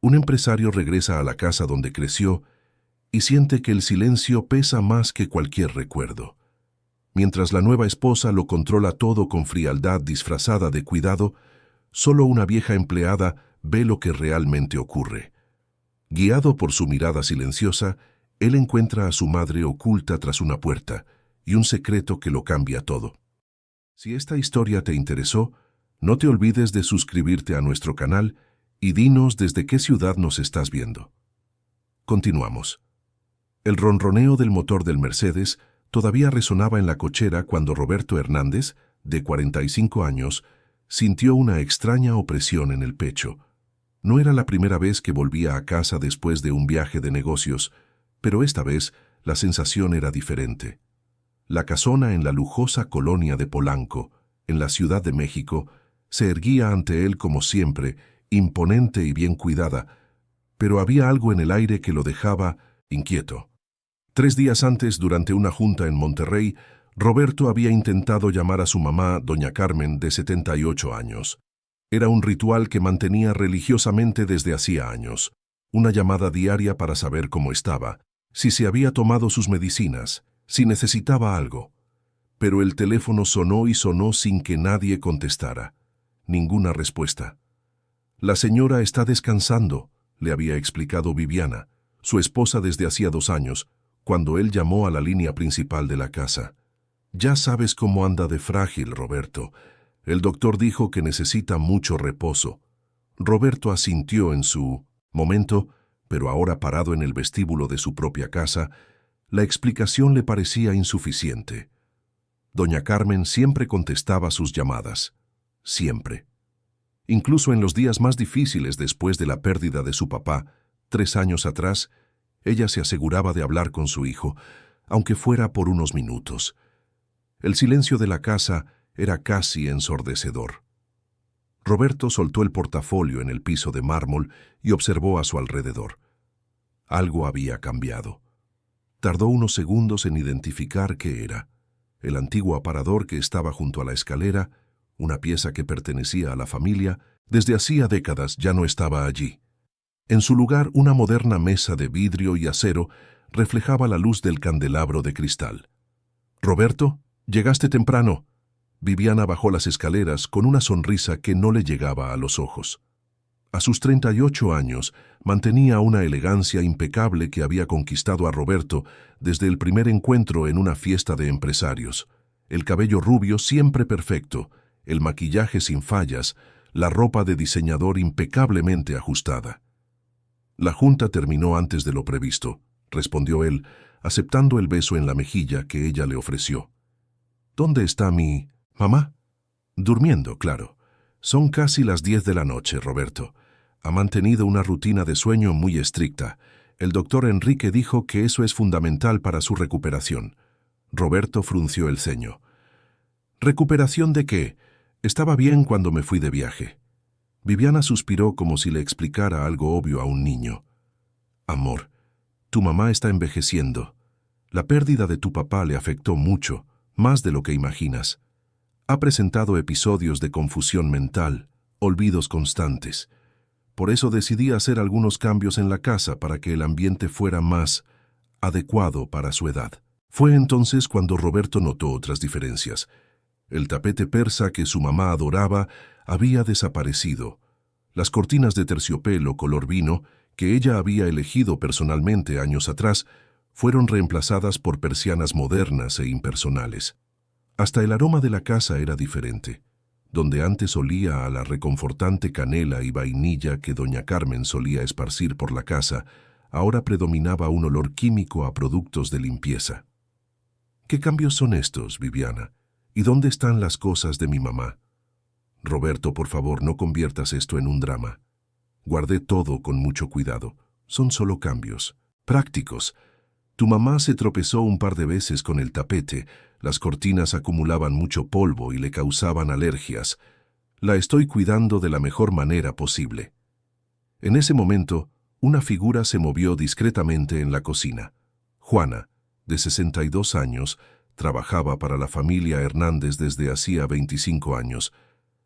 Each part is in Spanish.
Un empresario regresa a la casa donde creció y siente que el silencio pesa más que cualquier recuerdo. Mientras la nueva esposa lo controla todo con frialdad disfrazada de cuidado, solo una vieja empleada ve lo que realmente ocurre. Guiado por su mirada silenciosa, él encuentra a su madre oculta tras una puerta y un secreto que lo cambia todo. Si esta historia te interesó, no te olvides de suscribirte a nuestro canal y dinos desde qué ciudad nos estás viendo. Continuamos. El ronroneo del motor del Mercedes todavía resonaba en la cochera cuando Roberto Hernández, de 45 años, sintió una extraña opresión en el pecho. No era la primera vez que volvía a casa después de un viaje de negocios, pero esta vez la sensación era diferente. La casona en la lujosa colonia de Polanco, en la Ciudad de México, se erguía ante él como siempre, imponente y bien cuidada, pero había algo en el aire que lo dejaba inquieto. 3 días antes, durante una junta en Monterrey, Roberto había intentado llamar a su mamá, doña Carmen, de 78 años. Era un ritual que mantenía religiosamente desde hacía años. Una llamada diaria para saber cómo estaba, si se había tomado sus medicinas, si necesitaba algo. Pero el teléfono sonó y sonó sin que nadie contestara. Ninguna respuesta. «La señora está descansando», le había explicado Viviana, su esposa desde hacía 2 años, cuando él llamó a la línea principal de la casa. «Ya sabes cómo anda de frágil, Roberto. El doctor dijo que necesita mucho reposo». Roberto asintió en su momento, pero ahora parado en el vestíbulo de su propia casa, la explicación le parecía insuficiente. Doña Carmen siempre contestaba sus llamadas. Siempre. Incluso en los días más difíciles después de la pérdida de su papá, 3 años atrás, ella se aseguraba de hablar con su hijo, aunque fuera por unos minutos. El silencio de la casa era casi ensordecedor. Roberto soltó el portafolio en el piso de mármol y observó a su alrededor. Algo había cambiado. Tardó unos segundos en identificar qué era. El antiguo aparador que estaba junto a la escalera, una pieza que pertenecía a la familia, desde hacía décadas ya no estaba allí. En su lugar, una moderna mesa de vidrio y acero reflejaba la luz del candelabro de cristal. «Roberto, llegaste temprano». Viviana bajó las escaleras con una sonrisa que no le llegaba a los ojos. A sus 38 años, mantenía una elegancia impecable que había conquistado a Roberto desde el primer encuentro en una fiesta de empresarios. El cabello rubio siempre perfecto, el maquillaje sin fallas, la ropa de diseñador impecablemente ajustada. «La junta terminó antes de lo previsto», respondió él, aceptando el beso en la mejilla que ella le ofreció. «¿Dónde está mi mamá?» «Durmiendo, claro. Son casi las 10 de la noche, Roberto. Ha mantenido una rutina de sueño muy estricta. El doctor Enrique dijo que eso es fundamental para su recuperación». Roberto frunció el ceño. «¿Recuperación de qué? Estaba bien cuando me fui de viaje». Viviana suspiró como si le explicara algo obvio a un niño. «Amor, tu mamá está envejeciendo. La pérdida de tu papá le afectó mucho, más de lo que imaginas. Ha presentado episodios de confusión mental, olvidos constantes. Por eso decidí hacer algunos cambios en la casa para que el ambiente fuera más adecuado para su edad». Fue entonces cuando Roberto notó otras diferencias. El tapete persa que su mamá adoraba había desaparecido. Las cortinas de terciopelo color vino, que ella había elegido personalmente años atrás, fueron reemplazadas por persianas modernas e impersonales. Hasta el aroma de la casa era diferente. Donde antes olía a la reconfortante canela y vainilla que doña Carmen solía esparcir por la casa, ahora predominaba un olor químico a productos de limpieza. «¿Qué cambios son estos, Viviana? ¿Y dónde están las cosas de mi mamá?» «Roberto, por favor, no conviertas esto en un drama. Guardé todo con mucho cuidado. Son solo cambios, prácticos. Tu mamá se tropezó un par de veces con el tapete, las cortinas acumulaban mucho polvo y le causaban alergias. La estoy cuidando de la mejor manera posible». En ese momento, una figura se movió discretamente en la cocina. Juana, de 62 años, trabajaba para la familia Hernández desde hacía 25 años.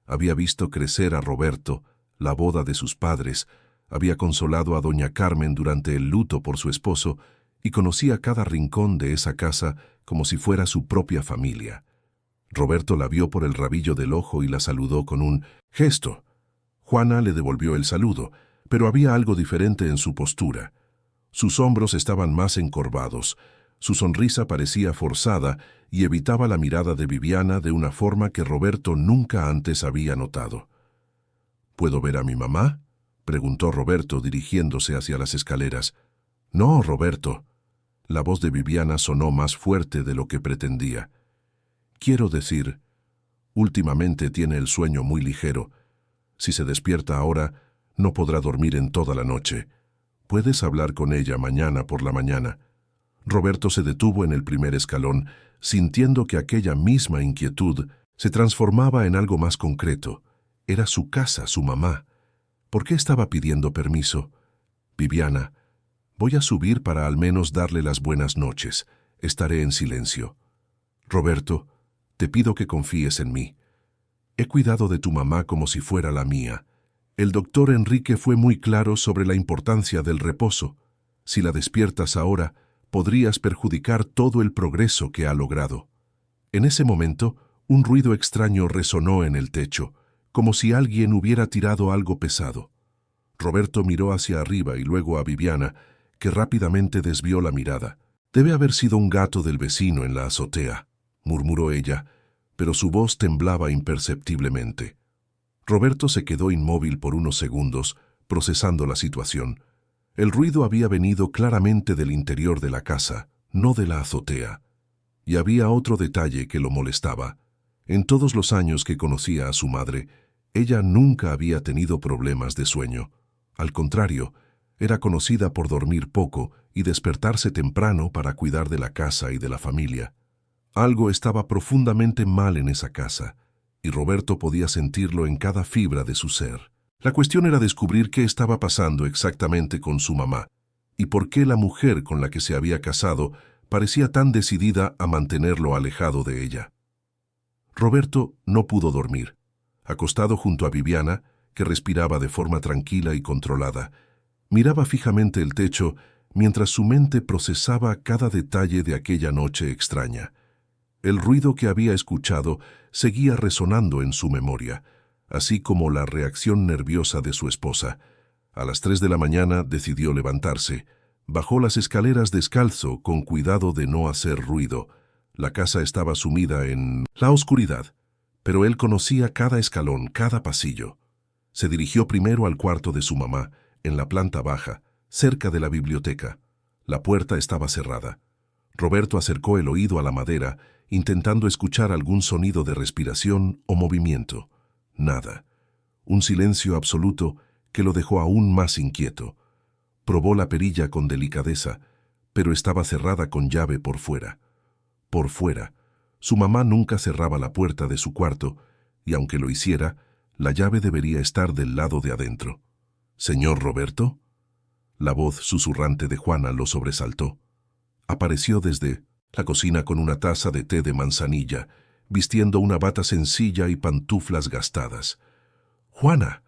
Había visto crecer a Roberto, la boda de sus padres, Había consolado a doña Carmen durante el luto por su esposo y conocía cada rincón de esa casa como si fuera su propia familia. Roberto la vio por el rabillo del ojo y la saludó con un gesto. Juana le devolvió el saludo, pero había algo diferente en su postura. Sus hombros estaban más encorvados, su sonrisa parecía forzada y evitaba la mirada de Viviana de una forma que Roberto nunca antes había notado. ¿Puedo ver a mi mamá?, preguntó Roberto dirigiéndose hacia las escaleras. No, Roberto. La voz de Viviana sonó más fuerte de lo que pretendía. Quiero decir, últimamente tiene el sueño muy ligero. Si se despierta ahora, no podrá dormir en toda la noche. Puedes hablar con ella mañana por la mañana. Roberto se detuvo en el primer escalón, sintiendo que aquella misma inquietud se transformaba en algo más concreto. Era su casa, su mamá. ¿Por qué estaba pidiendo permiso? Viviana, voy a subir para al menos darle las buenas noches. Estaré en silencio. Roberto, te pido que confíes en mí. He cuidado de tu mamá como si fuera la mía. El doctor Enrique fue muy claro sobre la importancia del reposo. Si la despiertas ahora, podrías perjudicar todo el progreso que ha logrado. En ese momento, un ruido extraño resonó en el techo, como si alguien hubiera tirado algo pesado. Roberto miró hacia arriba y luego a Viviana, que rápidamente desvió la mirada. Debe haber sido un gato del vecino en la azotea, murmuró ella, pero su voz temblaba imperceptiblemente. Roberto se quedó inmóvil por unos segundos, procesando la situación. El ruido había venido claramente del interior de la casa, no de la azotea. Y había otro detalle que lo molestaba. En todos los años que conocía a su madre, ella nunca había tenido problemas de sueño. Al contrario, era conocida por dormir poco y despertarse temprano para cuidar de la casa y de la familia. Algo estaba profundamente mal en esa casa, y Roberto podía sentirlo en cada fibra de su ser. La cuestión era descubrir qué estaba pasando exactamente con su mamá, y por qué la mujer con la que se había casado parecía tan decidida a mantenerlo alejado de ella. Roberto no pudo dormir. Acostado junto a Viviana, que respiraba de forma tranquila y controlada, miraba fijamente el techo mientras su mente procesaba cada detalle de aquella noche extraña. El ruido que había escuchado seguía resonando en su memoria, así como la reacción nerviosa de su esposa. A las 3 de la mañana decidió levantarse. Bajó las escaleras descalzo con cuidado de no hacer ruido. La casa estaba sumida en la oscuridad, pero él conocía cada escalón, cada pasillo. Se dirigió primero al cuarto de su mamá, en la planta baja, cerca de la biblioteca. La puerta estaba cerrada. Roberto acercó el oído a la madera, intentando escuchar algún sonido de respiración o movimiento. Nada. Un silencio absoluto que lo dejó aún más inquieto. Probó la perilla con delicadeza, pero estaba cerrada con llave por fuera. Por fuera. Su mamá nunca cerraba la puerta de su cuarto, y aunque lo hiciera, la llave debería estar del lado de adentro. «¿Señor Roberto?» La voz susurrante de Juana lo sobresaltó. Apareció desde la cocina con una taza de té de manzanilla, vistiendo una bata sencilla y pantuflas gastadas. «Juana,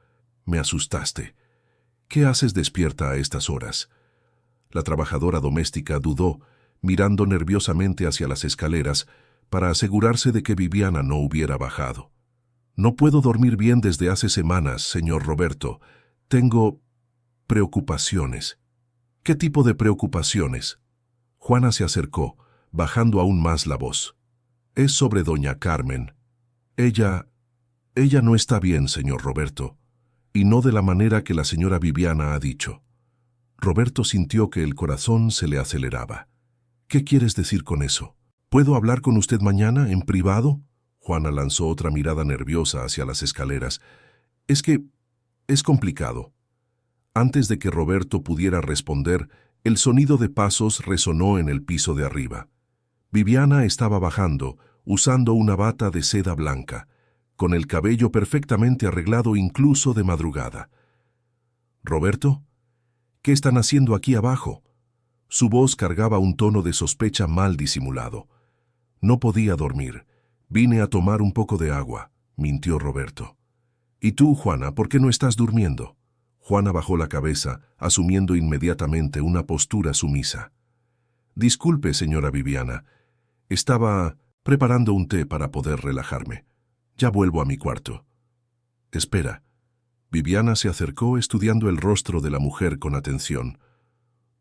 me asustaste. ¿Qué haces despierta a estas horas?» La trabajadora doméstica dudó, mirando nerviosamente hacia las escaleras para asegurarse de que Viviana no hubiera bajado. «No puedo dormir bien desde hace semanas, señor Roberto. Tengo preocupaciones». «¿Qué tipo de preocupaciones?» Juana se acercó, bajando aún más la voz. «Es sobre doña Carmen. Ella no está bien, señor Roberto, y no de la manera que la señora Viviana ha dicho». Roberto sintió que el corazón se le aceleraba. «¿Qué quieres decir con eso? ¿Puedo hablar con usted mañana, en privado?» Juana lanzó otra mirada nerviosa hacia las escaleras. «Es que es complicado». Antes de que Roberto pudiera responder, el sonido de pasos resonó en el piso de arriba. Viviana estaba bajando, usando una bata de seda blanca, con el cabello perfectamente arreglado incluso de madrugada. «¿Roberto? ¿Qué están haciendo aquí abajo?» Su voz cargaba un tono de sospecha mal disimulado. «No podía dormir. Vine a tomar un poco de agua», mintió Roberto. «¿Y tú, Juana, por qué no estás durmiendo?» Juana bajó la cabeza, asumiendo inmediatamente una postura sumisa. Disculpe, señora Viviana. Estaba preparando un té para poder relajarme. Ya vuelvo a mi cuarto. Espera. Viviana se acercó estudiando el rostro de la mujer con atención.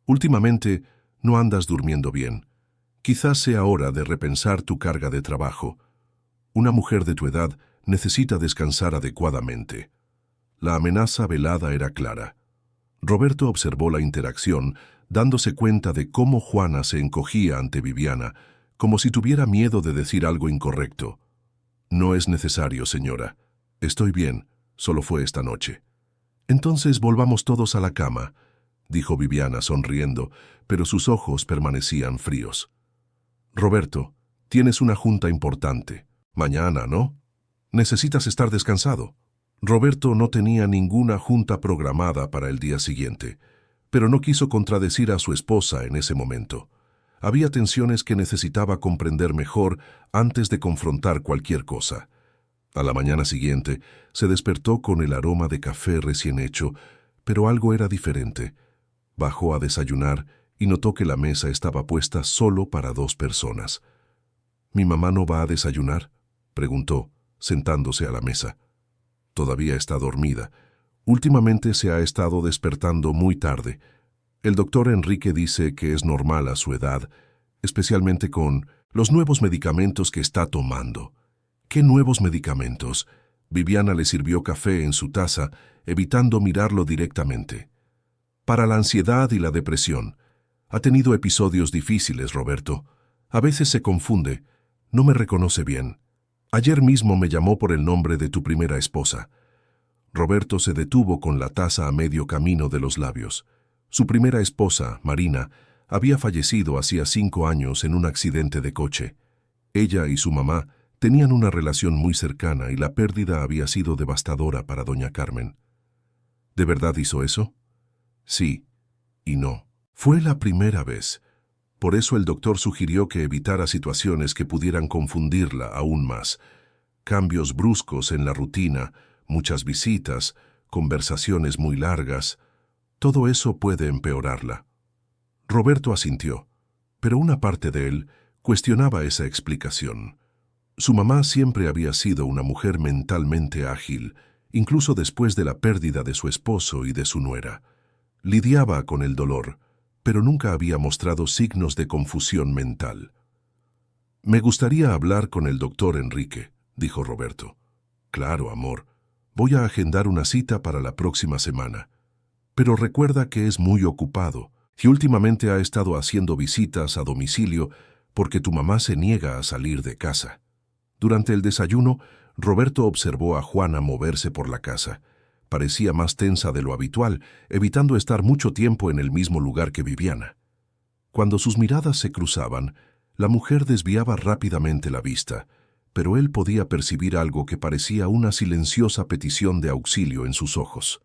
Últimamente no andas durmiendo bien. Quizás sea hora de repensar tu carga de trabajo. Una mujer de tu edad necesita descansar adecuadamente. La amenaza velada era clara. Roberto observó la interacción, dándose cuenta de cómo Juana se encogía ante Viviana, como si tuviera miedo de decir algo incorrecto. No es necesario, señora. Estoy bien, solo fue esta noche. Entonces volvamos todos a la cama, dijo Viviana sonriendo, pero sus ojos permanecían fríos. Roberto, tienes una junta importante. Mañana, ¿no? Necesitas estar descansado. Roberto no tenía ninguna junta programada para el día siguiente, pero no quiso contradecir a su esposa en ese momento. Había tensiones que necesitaba comprender mejor antes de confrontar cualquier cosa. A la mañana siguiente se despertó con el aroma de café recién hecho, pero algo era diferente. Bajó a desayunar y notó que la mesa estaba puesta solo para 2 personas. ¿Mi mamá no va a desayunar?, preguntó, sentándose a la mesa. Todavía está dormida. Últimamente se ha estado despertando muy tarde. El doctor Enrique dice que es normal a su edad, especialmente con los nuevos medicamentos que está tomando. ¿Qué nuevos medicamentos? Viviana le sirvió café en su taza, evitando mirarlo directamente. Para la ansiedad y la depresión. Ha tenido episodios difíciles, Roberto. A veces se confunde. No me reconoce bien. Ayer mismo me llamó por el nombre de tu primera esposa. Roberto se detuvo con la taza a medio camino de los labios. Su primera esposa, Marina, había fallecido hacía 5 años en un accidente de coche. Ella y su mamá tenían una relación muy cercana y la pérdida había sido devastadora para doña Carmen. ¿De verdad hizo eso? Sí y no. Fue la primera vez. Por eso el doctor sugirió que evitara situaciones que pudieran confundirla aún más. Cambios bruscos en la rutina, muchas visitas, conversaciones muy largas. Todo eso puede empeorarla. Roberto asintió, pero una parte de él cuestionaba esa explicación. Su mamá siempre había sido una mujer mentalmente ágil, incluso después de la pérdida de su esposo y de su nuera. Lidiaba con el dolor, pero nunca había mostrado signos de confusión mental. «Me gustaría hablar con el doctor Enrique», dijo Roberto. «Claro, amor. Voy a agendar una cita para la próxima semana. Pero recuerda que es muy ocupado y últimamente ha estado haciendo visitas a domicilio porque tu mamá se niega a salir de casa». Durante el desayuno, Roberto observó a Juana moverse por la casa. Parecía más tensa de lo habitual, evitando estar mucho tiempo en el mismo lugar que Viviana. Cuando sus miradas se cruzaban, la mujer desviaba rápidamente la vista, pero él podía percibir algo que parecía una silenciosa petición de auxilio en sus ojos.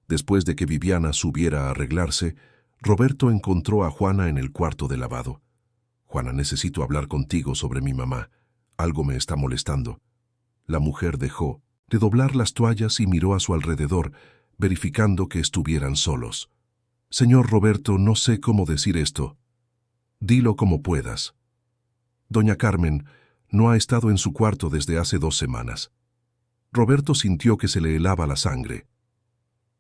Después de que Viviana subiera a arreglarse, Roberto encontró a Juana en el cuarto de lavado. «Juana, necesito hablar contigo sobre mi mamá. Algo me está molestando». La mujer dejó de doblar las toallas y miró a su alrededor, verificando que estuvieran solos. «Señor Roberto, no sé cómo decir esto. Dilo como puedas. Doña Carmen no ha estado en su cuarto desde hace 2 semanas». Roberto sintió que se le helaba la sangre.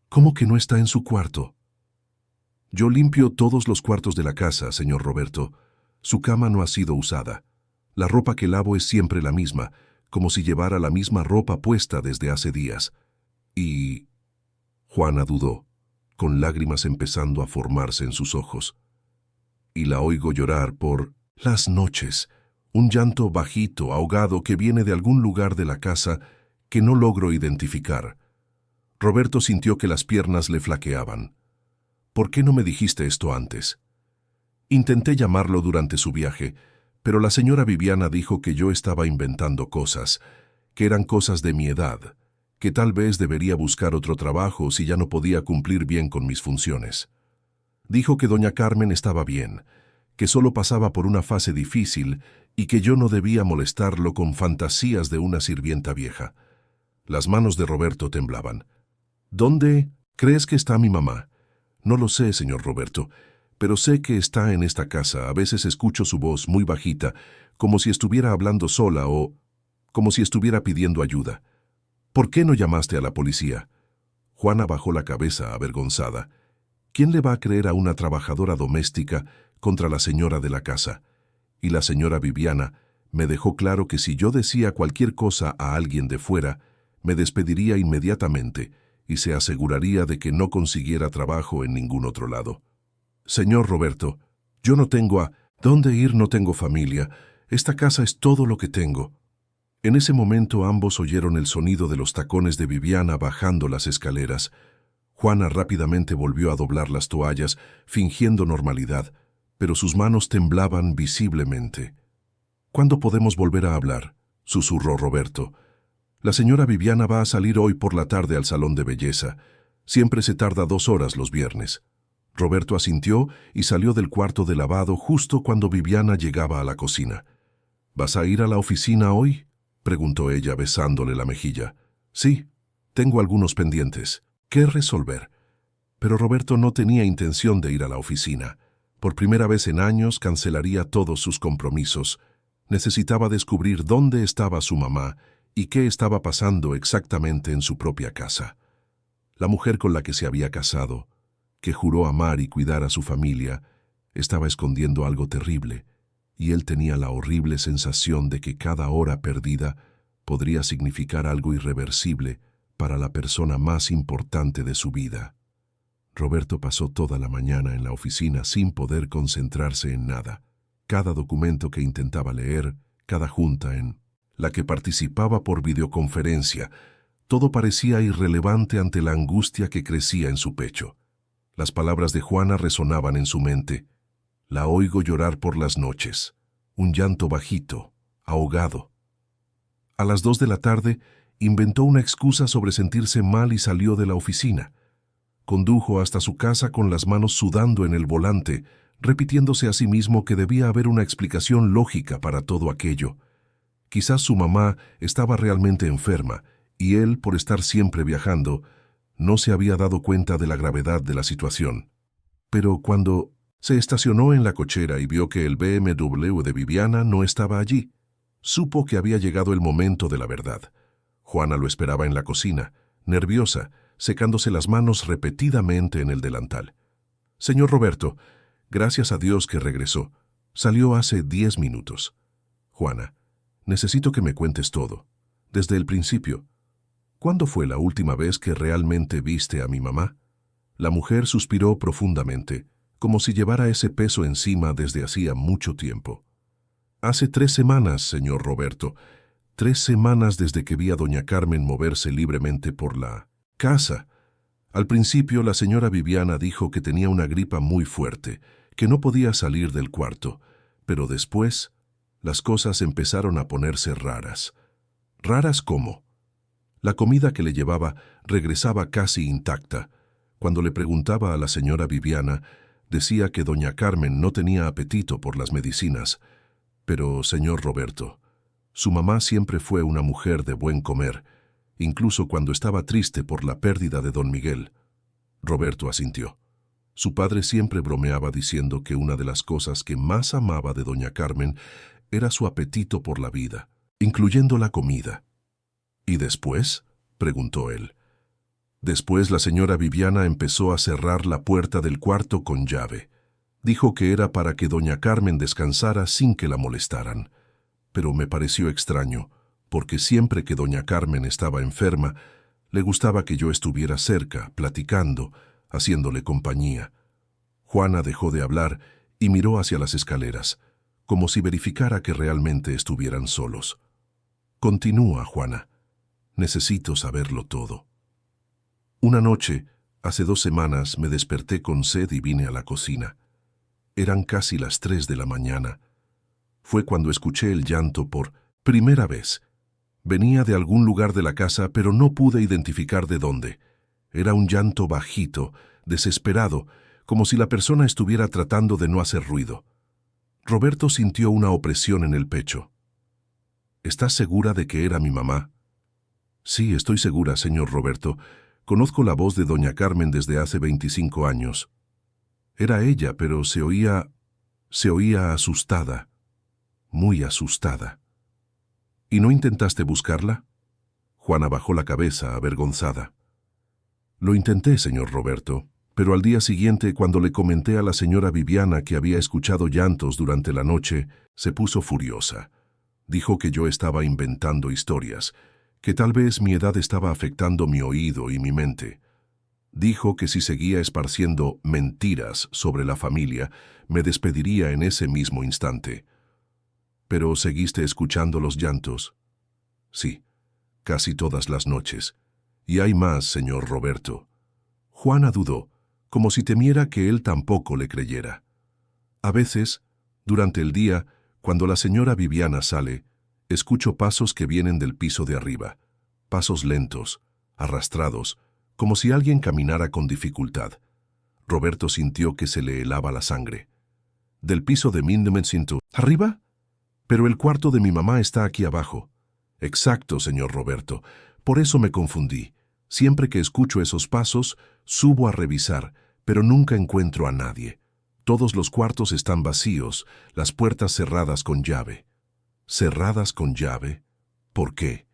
«¿Cómo que no está en su cuarto?» «Yo limpio todos los cuartos de la casa, señor Roberto. Su cama no ha sido usada. La ropa que lavo es siempre la misma, como si llevara la misma ropa puesta desde hace días. Y...» Juana dudó, con lágrimas empezando a formarse en sus ojos. «Y la oigo llorar por las noches, un llanto bajito, ahogado, que viene de algún lugar de la casa que no logro identificar». Roberto sintió que las piernas le flaqueaban. «¿Por qué no me dijiste esto antes?» «Intenté llamarlo durante su viaje, pero la señora Viviana dijo que yo estaba inventando cosas, que eran cosas de mi edad, que tal vez debería buscar otro trabajo si ya no podía cumplir bien con mis funciones. Dijo que doña Carmen estaba bien, que solo pasaba por una fase difícil y que yo no debía molestarlo con fantasías de una sirvienta vieja». Las manos de Roberto temblaban. «¿Dónde ¿Crees que está mi mamá? No lo sé, señor Roberto, pero sé que está en esta casa. A veces escucho su voz muy bajita, como si estuviera hablando sola o como si estuviera pidiendo ayuda. ¿Por qué no llamaste a la policía? Juana bajó la cabeza avergonzada. ¿Quién le va a creer a una trabajadora doméstica contra la señora de la casa? Y la señora Viviana me dejó claro que si yo decía cualquier cosa a alguien de fuera, me despediría inmediatamente y se aseguraría de que no consiguiera trabajo en ningún otro lado. Señor Roberto, yo no tengo a dónde ir, no tengo familia. Esta casa es todo lo que tengo. En ese momento ambos oyeron el sonido de los tacones de Viviana bajando las escaleras. Juana rápidamente volvió a doblar las toallas, fingiendo normalidad, pero sus manos temblaban visiblemente. ¿Cuándo podemos volver a hablar?, susurró Roberto. La señora Viviana va a salir hoy por la tarde al salón de belleza. Siempre se tarda 2 horas los viernes. Roberto asintió y salió del cuarto de lavado justo cuando Viviana llegaba a la cocina. ¿Vas a ir a la oficina hoy?, preguntó ella besándole la mejilla. Sí, tengo algunos pendientes. ¿Qué resolver? Pero Roberto no tenía intención de ir a la oficina. Por primera vez en años cancelaría todos sus compromisos. Necesitaba descubrir dónde estaba su mamá y qué estaba pasando exactamente en su propia casa. La mujer con la que se había casado, que juró amar y cuidar a su familia, estaba escondiendo algo terrible, y él tenía la horrible sensación de que cada hora perdida podría significar algo irreversible para la persona más importante de su vida. Roberto pasó toda la mañana en la oficina sin poder concentrarse en nada. Cada documento que intentaba leer, cada junta en la que participaba por videoconferencia, todo parecía irrelevante ante la angustia que crecía en su pecho. Las palabras de Juana resonaban en su mente. La oigo llorar por las noches, un llanto bajito, ahogado. A las 2 de la tarde, inventó una excusa sobre sentirse mal y salió de la oficina. Condujo hasta su casa con las manos sudando en el volante, repitiéndose a sí mismo que debía haber una explicación lógica para todo aquello. Quizás su mamá estaba realmente enferma, y él, por estar siempre viajando, no se había dado cuenta de la gravedad de la situación. Pero cuando se estacionó en la cochera y vio que el BMW de Viviana no estaba allí, supo que había llegado el momento de la verdad. Juana lo esperaba en la cocina, nerviosa, secándose las manos repetidamente en el delantal. Señor Roberto, gracias a Dios que regresó. Salió hace 10 minutos. Juana, necesito que me cuentes todo, desde el principio. ¿Cuándo fue la última vez que realmente viste a mi mamá? La mujer suspiró profundamente, como si llevara ese peso encima desde hacía mucho tiempo. Hace 3 semanas, señor Roberto. 3 semanas desde que vi a doña Carmen moverse libremente por la casa. Al principio, la señora Viviana dijo que tenía una gripa muy fuerte, que no podía salir del cuarto, pero después las cosas empezaron a ponerse raras. ¿Raras cómo? La comida que le llevaba regresaba casi intacta. Cuando le preguntaba a la señora Viviana, decía que doña Carmen no tenía apetito por las medicinas. Pero, señor Roberto, su mamá siempre fue una mujer de buen comer, incluso cuando estaba triste por la pérdida de don Miguel. Roberto asintió. Su padre siempre bromeaba diciendo que una de las cosas que más amaba de doña Carmen era su apetito por la vida, incluyendo la comida. ¿Y después?, preguntó él. Después la señora Viviana empezó a cerrar la puerta del cuarto con llave. Dijo que era para que doña Carmen descansara sin que la molestaran. Pero me pareció extraño, porque siempre que doña Carmen estaba enferma, le gustaba que yo estuviera cerca, platicando, haciéndole compañía. Juana dejó de hablar y miró hacia las escaleras, como si verificara que realmente estuvieran solos. Continúa, Juana. Necesito saberlo todo. Una noche, hace 2 semanas, me desperté con sed y vine a la cocina. Eran casi las 3 de la mañana. Fue cuando escuché el llanto por primera vez. Venía de algún lugar de la casa, pero no pude identificar de dónde. Era un llanto bajito, desesperado, como si la persona estuviera tratando de no hacer ruido. Roberto sintió una opresión en el pecho. ¿Estás segura de que era mi mamá? Sí, estoy segura, señor Roberto, Conozco la voz de doña Carmen desde hace 25 años. Era ella, pero se oía asustada, muy asustada. ¿Y no intentaste buscarla? Juana bajó la cabeza, avergonzada. Lo intenté, señor Roberto, pero al día siguiente, cuando le comenté a la señora Viviana que había escuchado llantos durante la noche, se puso furiosa. Dijo que yo estaba inventando historias, que tal vez mi edad estaba afectando mi oído y mi mente. Dijo que si seguía esparciendo mentiras sobre la familia, me despediría en ese mismo instante. ¿Pero seguiste escuchando los llantos? Sí, casi todas las noches. Y hay más, señor Roberto. Juana dudó, como si temiera que él tampoco le creyera. A veces, durante el día, cuando la señora Viviana sale, escucho pasos que vienen del piso de arriba, pasos lentos, arrastrados, como si alguien caminara con dificultad. Roberto sintió que se le helaba la sangre. Del piso de Mindement. ¿Arriba? Pero el cuarto de mi mamá está aquí abajo. Exacto, señor Roberto. Por eso me confundí. Siempre que escucho esos pasos, subo a revisar, pero nunca encuentro a nadie. Todos los cuartos están vacíos, las puertas cerradas con llave. ¿Cerradas con llave? ¿Por qué?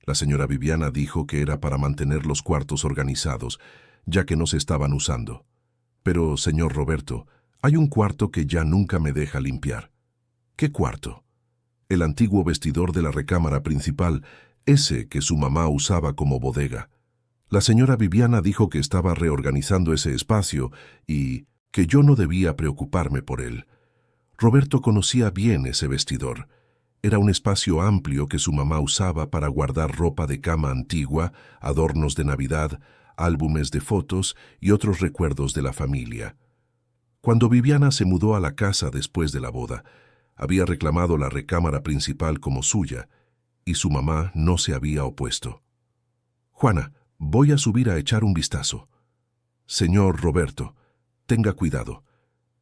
La señora Viviana dijo que era para mantener los cuartos organizados, ya que no se estaban usando. Pero, señor Roberto, hay un cuarto que ya nunca me deja limpiar. ¿Qué cuarto? El antiguo vestidor de la recámara principal, ese que su mamá usaba como bodega. La señora Viviana dijo que estaba reorganizando ese espacio y que yo no debía preocuparme por él. Roberto conocía bien ese vestidor. Era un espacio amplio que su mamá usaba para guardar ropa de cama antigua, adornos de Navidad, álbumes de fotos y otros recuerdos de la familia. Cuando Viviana se mudó a la casa después de la boda, había reclamado la recámara principal como suya, y su mamá no se había opuesto. «Juana, voy a subir a echar un vistazo». «Señor Roberto, tenga cuidado.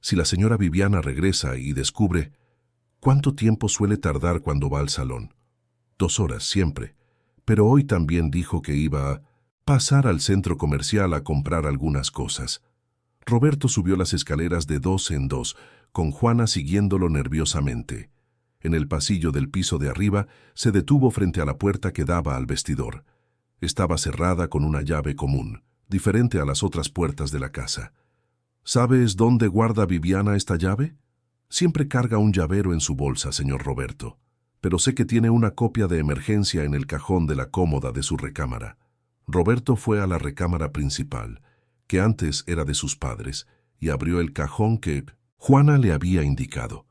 Si la señora Viviana regresa y descubre...» «¿Cuánto tiempo suele tardar cuando va al salón?» «2 horas, siempre. Pero hoy también dijo que iba a pasar al centro comercial a comprar algunas cosas». Roberto subió las escaleras de 2 en 2, con Juana siguiéndolo nerviosamente. En el pasillo del piso de arriba se detuvo frente a la puerta que daba al vestidor. Estaba cerrada con una llave común, diferente a las otras puertas de la casa. «¿Sabes dónde guarda Viviana esta llave?» «Siempre carga un llavero en su bolsa, señor Roberto, pero sé que tiene una copia de emergencia en el cajón de la cómoda de su recámara». Roberto fue a la recámara principal, que antes era de sus padres, y abrió el cajón que Juana le había indicado.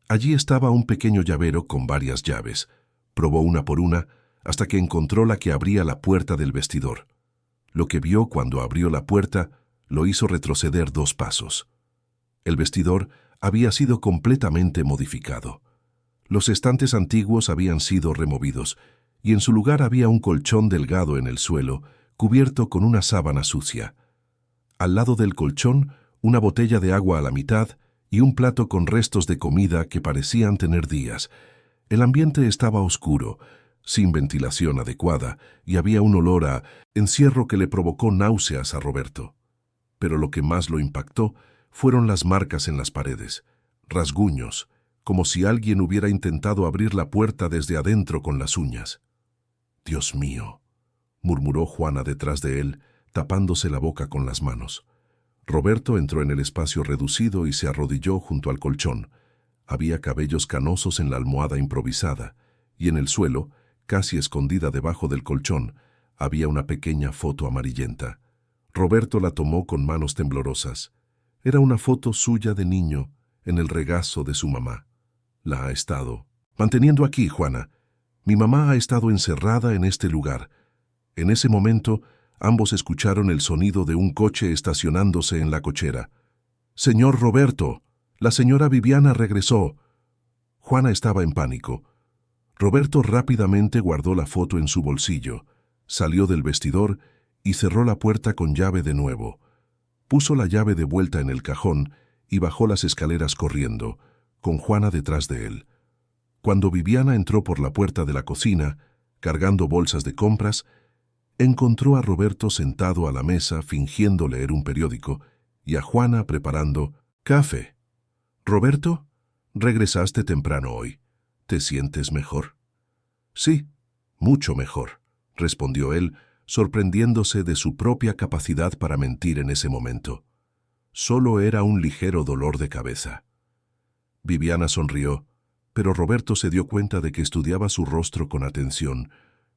Allí estaba un pequeño llavero con varias llaves. Probó una por una hasta que encontró la que abría la puerta del vestidor. Lo que vio cuando abrió la puerta lo hizo retroceder 2 pasos. El vestidor había sido completamente modificado. Los estantes antiguos habían sido removidos, y en su lugar había un colchón delgado en el suelo, cubierto con una sábana sucia. Al lado del colchón, una botella de agua a la mitad y un plato con restos de comida que parecían tener días. El ambiente estaba oscuro, sin ventilación adecuada, y había un olor a encierro que le provocó náuseas a Roberto. Pero lo que más lo impactó fueron las marcas en las paredes, rasguños, como si alguien hubiera intentado abrir la puerta desde adentro con las uñas. «Dios mío», murmuró Juana detrás de él, tapándose la boca con las manos. Roberto entró en el espacio reducido y se arrodilló junto al colchón. Había cabellos canosos en la almohada improvisada, y en el suelo, casi escondida debajo del colchón, había una pequeña foto amarillenta. Roberto la tomó con manos temblorosas. Era una foto suya de niño, en el regazo de su mamá. «La ha estado manteniendo aquí, Juana. Mi mamá ha estado encerrada en este lugar». En ese momento, ambos escucharon el sonido de un coche estacionándose en la cochera. «Señor Roberto, la señora Viviana regresó». Juana estaba en pánico. Roberto rápidamente guardó la foto en su bolsillo, salió del vestidor y cerró la puerta con llave de nuevo. Puso la llave de vuelta en el cajón y bajó las escaleras corriendo, con Juana detrás de él. Cuando Viviana entró por la puerta de la cocina, cargando bolsas de compras, Encontró a Roberto sentado a la mesa fingiendo leer un periódico y a Juana preparando café. «Roberto, regresaste temprano hoy. ¿Te sientes mejor?» «Sí, mucho mejor», respondió él, sorprendiéndose de su propia capacidad para mentir en ese momento. Solo era un ligero dolor de cabeza. Viviana sonrió, pero Roberto se dio cuenta de que estudiaba su rostro con atención,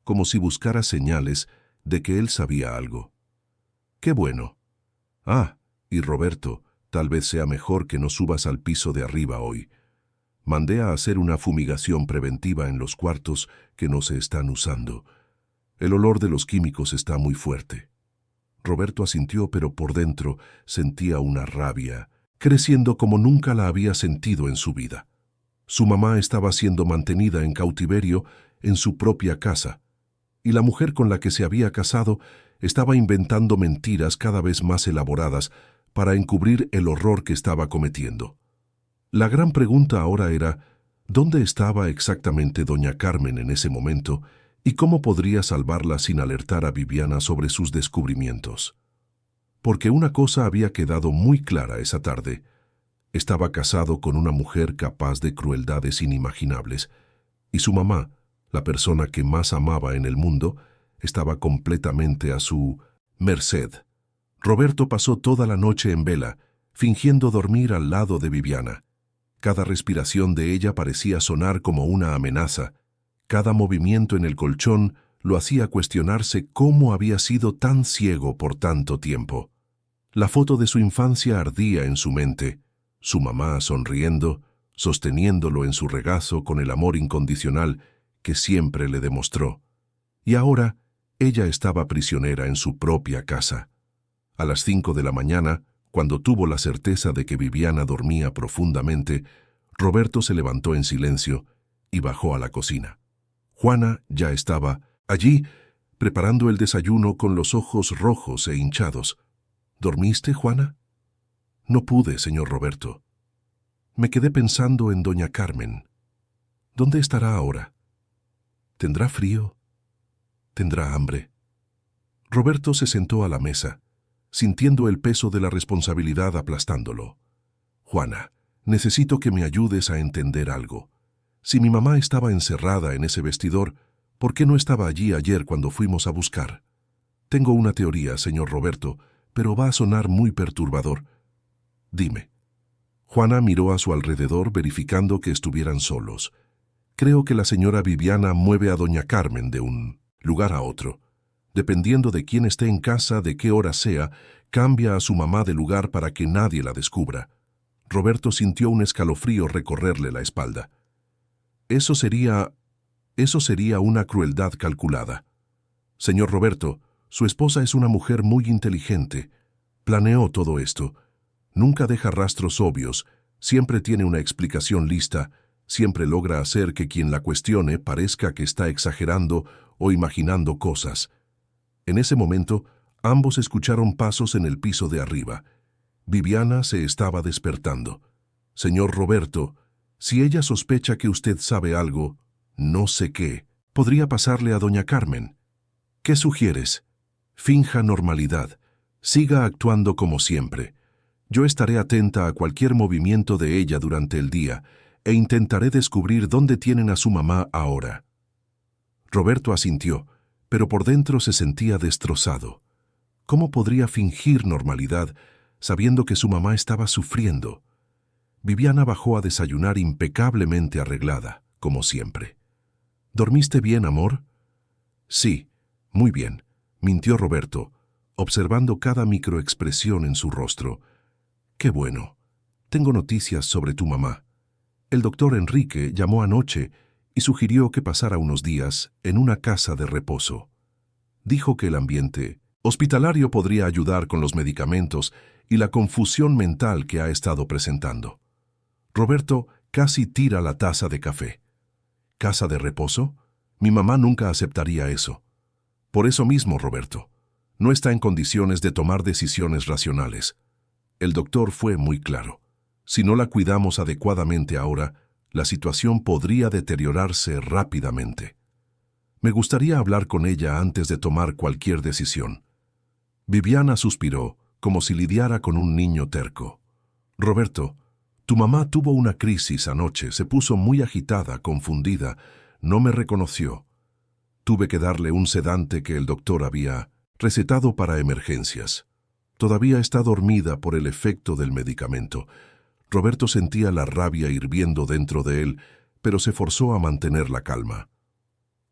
como si buscara señales de que él sabía algo. «Qué bueno. Ah, y Roberto, tal vez sea mejor que no subas al piso de arriba hoy. Mandé a hacer una fumigación preventiva en los cuartos que no se están usando. El olor de los químicos está muy fuerte». Roberto asintió, pero por dentro sentía una rabia, creciendo como nunca la había sentido en su vida. Su mamá estaba siendo mantenida en cautiverio en su propia casa, y la mujer con la que se había casado estaba inventando mentiras cada vez más elaboradas para encubrir el horror que estaba cometiendo. La gran pregunta ahora era, ¿dónde estaba exactamente doña Carmen en ese momento y cómo podría salvarla sin alertar a Viviana sobre sus descubrimientos? Porque una cosa había quedado muy clara esa tarde. Estaba casado con una mujer capaz de crueldades inimaginables, y su mamá, la persona que más amaba en el mundo, estaba completamente a su merced. Roberto pasó toda la noche en vela, fingiendo dormir al lado de Viviana. Cada respiración de ella parecía sonar como una amenaza. Cada movimiento en el colchón lo hacía cuestionarse cómo había sido tan ciego por tanto tiempo. La foto de su infancia ardía en su mente, su mamá sonriendo, sosteniéndolo en su regazo con el amor incondicional que siempre le demostró. Y ahora ella estaba prisionera en su propia casa. A las 5 de la mañana, cuando tuvo la certeza de que Viviana dormía profundamente, Roberto se levantó en silencio y bajó a la cocina. Juana ya estaba allí, preparando el desayuno con los ojos rojos e hinchados. «¿Dormiste, Juana?» «No pude, señor Roberto. Me quedé pensando en doña Carmen. ¿Dónde estará ahora? ¿Tendrá frío? ¿Tendrá hambre?» Roberto se sentó a la mesa, sintiendo el peso de la responsabilidad aplastándolo. «Juana, necesito que me ayudes a entender algo. Si mi mamá estaba encerrada en ese vestidor, ¿por qué no estaba allí ayer cuando fuimos a buscar? Tengo una teoría, señor Roberto, pero va a sonar muy perturbador. Dime». Juana miró a su alrededor verificando que estuvieran solos. «Creo que la señora Viviana mueve a doña Carmen de un lugar a otro. Dependiendo de quién esté en casa, de qué hora sea, cambia a su mamá de lugar para que nadie la descubra». Roberto sintió un escalofrío recorrerle la espalda. Eso sería una crueldad calculada. Señor Roberto, su esposa es una mujer muy inteligente. Planeó todo esto. Nunca deja rastros obvios, siempre tiene una explicación lista, siempre logra hacer que quien la cuestione parezca que está exagerando o imaginando cosas. En ese momento, ambos escucharon pasos en el piso de arriba. Viviana se estaba despertando. «Señor Roberto, si ella sospecha que usted sabe algo, no sé qué, podría pasarle a doña Carmen. ¿Qué sugieres? Finja normalidad. Siga actuando como siempre. Yo estaré atenta a cualquier movimiento de ella durante el día e intentaré descubrir dónde tienen a su mamá ahora». Roberto asintió, pero por dentro se sentía destrozado. ¿Cómo podría fingir normalidad sabiendo que su mamá estaba sufriendo? Viviana bajó a desayunar impecablemente arreglada, como siempre. «¿Dormiste bien, amor?» «Sí, muy bien», mintió Roberto, observando cada microexpresión en su rostro. «Qué bueno. Tengo noticias sobre tu mamá. El doctor Enrique llamó anoche y sugirió que pasara unos días en una casa de reposo. Dijo que el ambiente hospitalario podría ayudar con los medicamentos y la confusión mental que ha estado presentando». Roberto casi tira la taza de café. «¿Casa de reposo? Mi mamá nunca aceptaría eso». «Por eso mismo, Roberto. No está en condiciones de tomar decisiones racionales». El doctor fue muy claro. Si no la cuidamos adecuadamente ahora, la situación podría deteriorarse rápidamente. Me gustaría hablar con ella antes de tomar cualquier decisión. Viviana suspiró, como si lidiara con un niño terco. Roberto, tu mamá tuvo una crisis anoche, se puso muy agitada, confundida, no me reconoció. Tuve que darle un sedante que el doctor había recetado para emergencias. Todavía está dormida por el efecto del medicamento. Roberto sentía la rabia hirviendo dentro de él, pero se forzó a mantener la calma.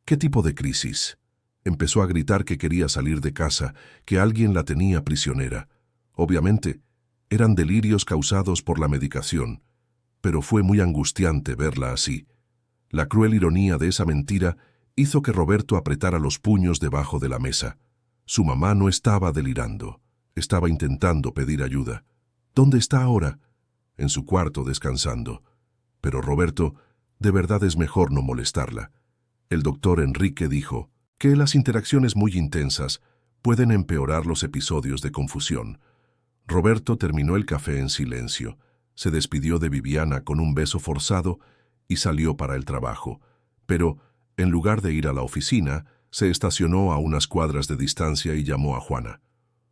¿Qué tipo de crisis? Empezó a gritar que quería salir de casa, que alguien la tenía prisionera. Obviamente, eran delirios causados por la medicación, pero fue muy angustiante verla así. La cruel ironía de esa mentira hizo que Roberto apretara los puños debajo de la mesa. Su mamá no estaba delirando, estaba intentando pedir ayuda. ¿Dónde está ahora? En su cuarto descansando. Pero Roberto, de verdad es mejor no molestarla. El doctor Enrique dijo que las interacciones muy intensas pueden empeorar los episodios de confusión. Roberto terminó el café en silencio, se despidió de Viviana con un beso forzado y salió para el trabajo. Pero, en lugar de ir a la oficina, se estacionó a unas cuadras de distancia y llamó a Juana.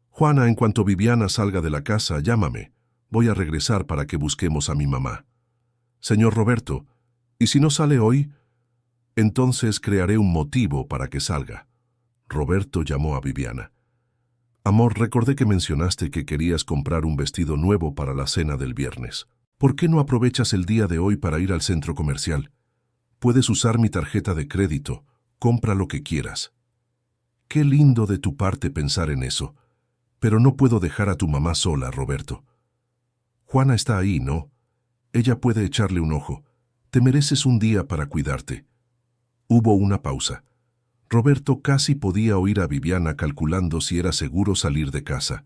«Juana, en cuanto Viviana salga de la casa, llámame. Voy a regresar para que busquemos a mi mamá». «Señor Roberto, ¿y si no sale hoy?» «Entonces crearé un motivo para que salga». Roberto llamó a Viviana. «Amor, recordé que mencionaste que querías comprar un vestido nuevo para la cena del viernes. ¿Por qué no aprovechas el día de hoy para ir al centro comercial? Puedes usar mi tarjeta de crédito. Compra lo que quieras». «Qué lindo de tu parte pensar en eso. Pero no puedo dejar a tu mamá sola, Roberto». «Juana está ahí, ¿no? Ella puede echarle un ojo. Te mereces un día para cuidarte». Hubo una pausa. Roberto casi podía oír a Viviana calculando si era seguro salir de casa.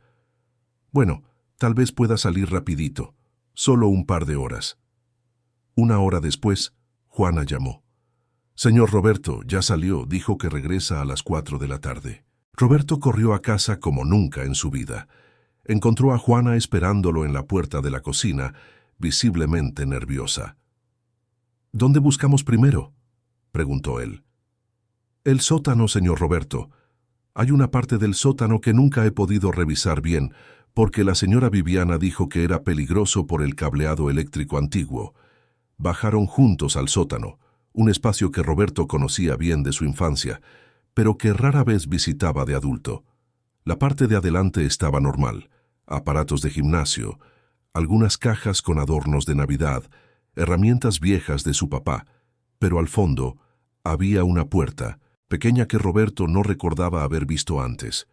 «Bueno, tal vez pueda salir rapidito. Solo un par de horas». Una hora después, Juana llamó. «Señor Roberto, ya salió, dijo que regresa a las 4 de la tarde». Roberto corrió a casa como nunca en su vida. Encontró a Juana esperándolo en la puerta de la cocina, visiblemente nerviosa. «¿Dónde buscamos primero?», preguntó él. «El sótano, señor Roberto. Hay una parte del sótano que nunca he podido revisar bien, porque la señora Viviana dijo que era peligroso por el cableado eléctrico antiguo». Bajaron juntos al sótano, un espacio que Roberto conocía bien de su infancia, pero que rara vez visitaba de adulto. La parte de adelante estaba normal: aparatos de gimnasio, algunas cajas con adornos de Navidad, herramientas viejas de su papá, pero al fondo había una puerta, pequeña, que Roberto no recordaba haber visto antes.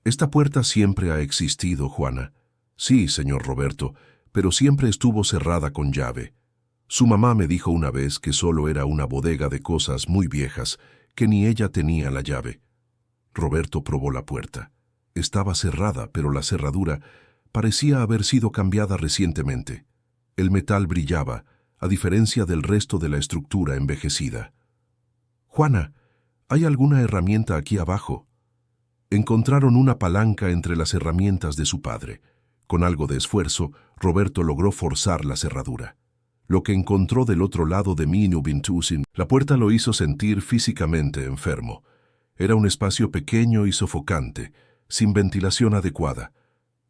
«Esta puerta siempre ha existido, Juana». «Sí, señor Roberto, pero siempre estuvo cerrada con llave. Su mamá me dijo una vez que solo era una bodega de cosas muy viejas, que ni ella tenía la llave». Roberto probó la puerta. Estaba cerrada, pero la cerradura parecía haber sido cambiada recientemente. El metal brillaba, a diferencia del resto de la estructura envejecida. «Juana, ¿hay alguna herramienta aquí abajo?» Encontraron una palanca entre las herramientas de su padre. Con algo de esfuerzo, Roberto logró forzar la cerradura. Lo que encontró del otro lado de Minuvintusin, la puerta lo hizo sentir físicamente enfermo. Era un espacio pequeño y sofocante, sin ventilación adecuada.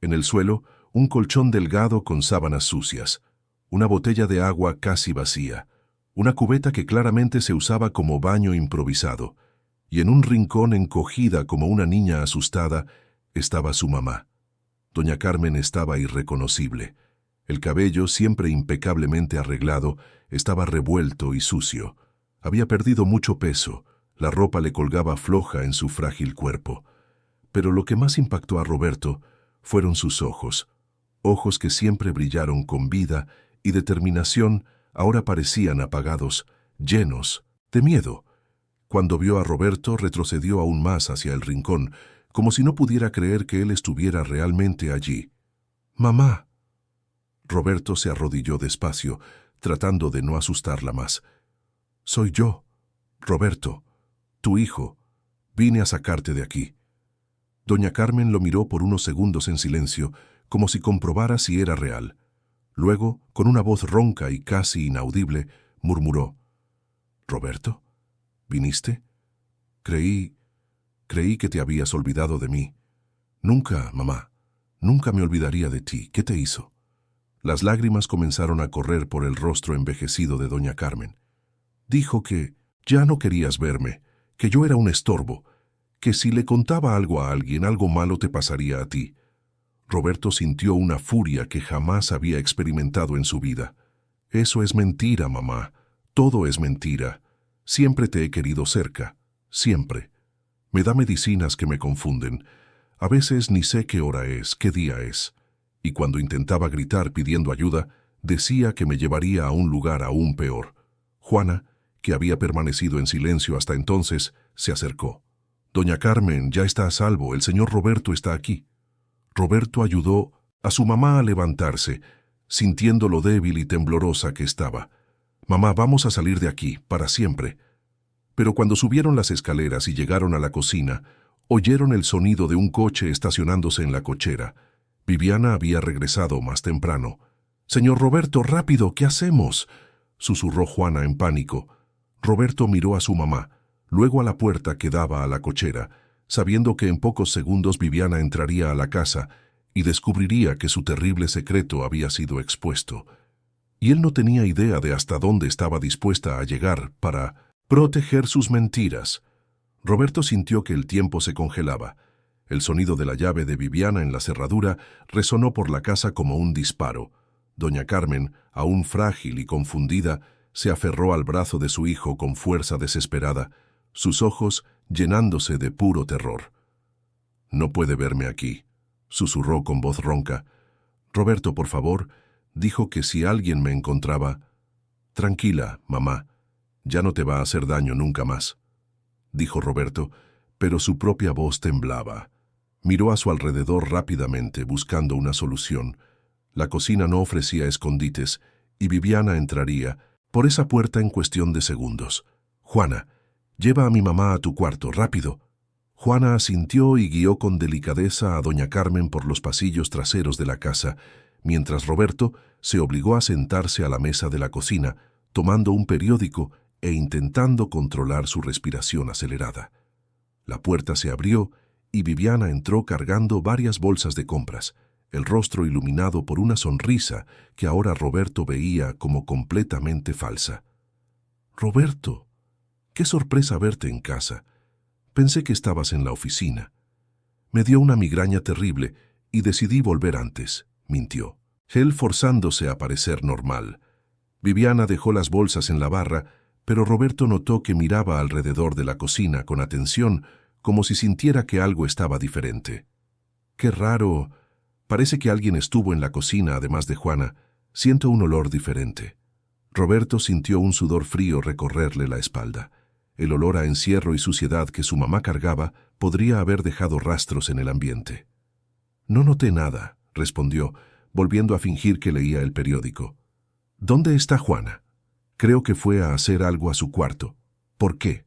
En el suelo, un colchón delgado con sábanas sucias, una botella de agua casi vacía, una cubeta que claramente se usaba como baño improvisado, y en un rincón, encogida como una niña asustada, estaba su mamá. Doña Carmen estaba irreconocible. El cabello, siempre impecablemente arreglado, estaba revuelto y sucio. Había perdido mucho peso, la ropa le colgaba floja en su frágil cuerpo. Pero lo que más impactó a Roberto fueron sus ojos. Ojos que siempre brillaron con vida y determinación, ahora parecían apagados, llenos de miedo. Cuando vio a Roberto, retrocedió aún más hacia el rincón, como si no pudiera creer que él estuviera realmente allí. «Mamá». Roberto se arrodilló despacio, tratando de no asustarla más. «Soy yo, Roberto, tu hijo. Vine a sacarte de aquí». Doña Carmen lo miró por unos segundos en silencio, como si comprobara si era real. Luego, con una voz ronca y casi inaudible, murmuró: «¿Roberto? ¿Viniste? Creí que te habías olvidado de mí. Nunca, mamá, nunca me olvidaría de ti. ¿Qué te hizo? Las lágrimas comenzaron a correr por el rostro envejecido de doña Carmen. Dijo que ya no querías verme, que yo era un estorbo, que si le contaba algo a alguien, algo malo te pasaría a ti. Roberto sintió una furia que jamás había experimentado en su vida. Eso es mentira, mamá. Todo es mentira. Siempre te he querido cerca. Siempre. Me da medicinas que me confunden. A veces ni sé qué hora es, qué día es. Y cuando intentaba gritar pidiendo ayuda, decía que me llevaría a un lugar aún peor. Juana, que había permanecido en silencio hasta entonces, se acercó. Doña Carmen ya está a salvo, el señor Roberto está aquí. Roberto ayudó a su mamá a levantarse, sintiendo lo débil y temblorosa que estaba. Mamá, vamos a salir de aquí, para siempre. Pero cuando subieron las escaleras y llegaron a la cocina, oyeron el sonido de un coche estacionándose en la cochera. Viviana había regresado más temprano. «Señor Roberto, rápido, ¿qué hacemos?», susurró Juana en pánico. Roberto miró a su mamá, luego a la puerta que daba a la cochera, sabiendo que en pocos segundos Viviana entraría a la casa y descubriría que su terrible secreto había sido expuesto. Y él no tenía idea de hasta dónde estaba dispuesta a llegar para proteger sus mentiras. Roberto sintió que el tiempo se congelaba. El sonido de la llave de Viviana en la cerradura resonó por la casa como un disparo. Doña Carmen, aún frágil y confundida, se aferró al brazo de su hijo con fuerza desesperada, sus ojos llenándose de puro terror. «No puede verme aquí», susurró con voz ronca. «Roberto, por favor», dijo que si alguien me encontraba... «Tranquila, mamá, ya no te va a hacer daño nunca más», dijo Roberto, pero su propia voz temblaba. Miró a su alrededor rápidamente, buscando una solución. La cocina no ofrecía escondites, y Viviana entraría por esa puerta en cuestión de segundos. «Juana, lleva a mi mamá a tu cuarto, rápido». Juana asintió y guió con delicadeza a doña Carmen por los pasillos traseros de la casa, mientras Roberto se obligó a sentarse a la mesa de la cocina, tomando un periódico e intentando controlar su respiración acelerada. La puerta se abrió y Viviana entró cargando varias bolsas de compras, el rostro iluminado por una sonrisa que ahora Roberto veía como completamente falsa. «Roberto, qué sorpresa verte en casa. Pensé que estabas en la oficina. Me dio una migraña terrible y decidí volver antes», mintió, él forzándose a parecer normal. Viviana dejó las bolsas en la barra, pero Roberto notó que miraba alrededor de la cocina con atención, como si sintiera que algo estaba diferente. «Qué raro. Parece que alguien estuvo en la cocina además de Juana. Siento un olor diferente». Roberto sintió un sudor frío recorrerle la espalda. El olor a encierro y suciedad que su mamá cargaba podría haber dejado rastros en el ambiente. «No noté nada», respondió, volviendo a fingir que leía el periódico. «¿Dónde está Juana? Creo que fue a hacer algo a su cuarto. ¿Por qué?»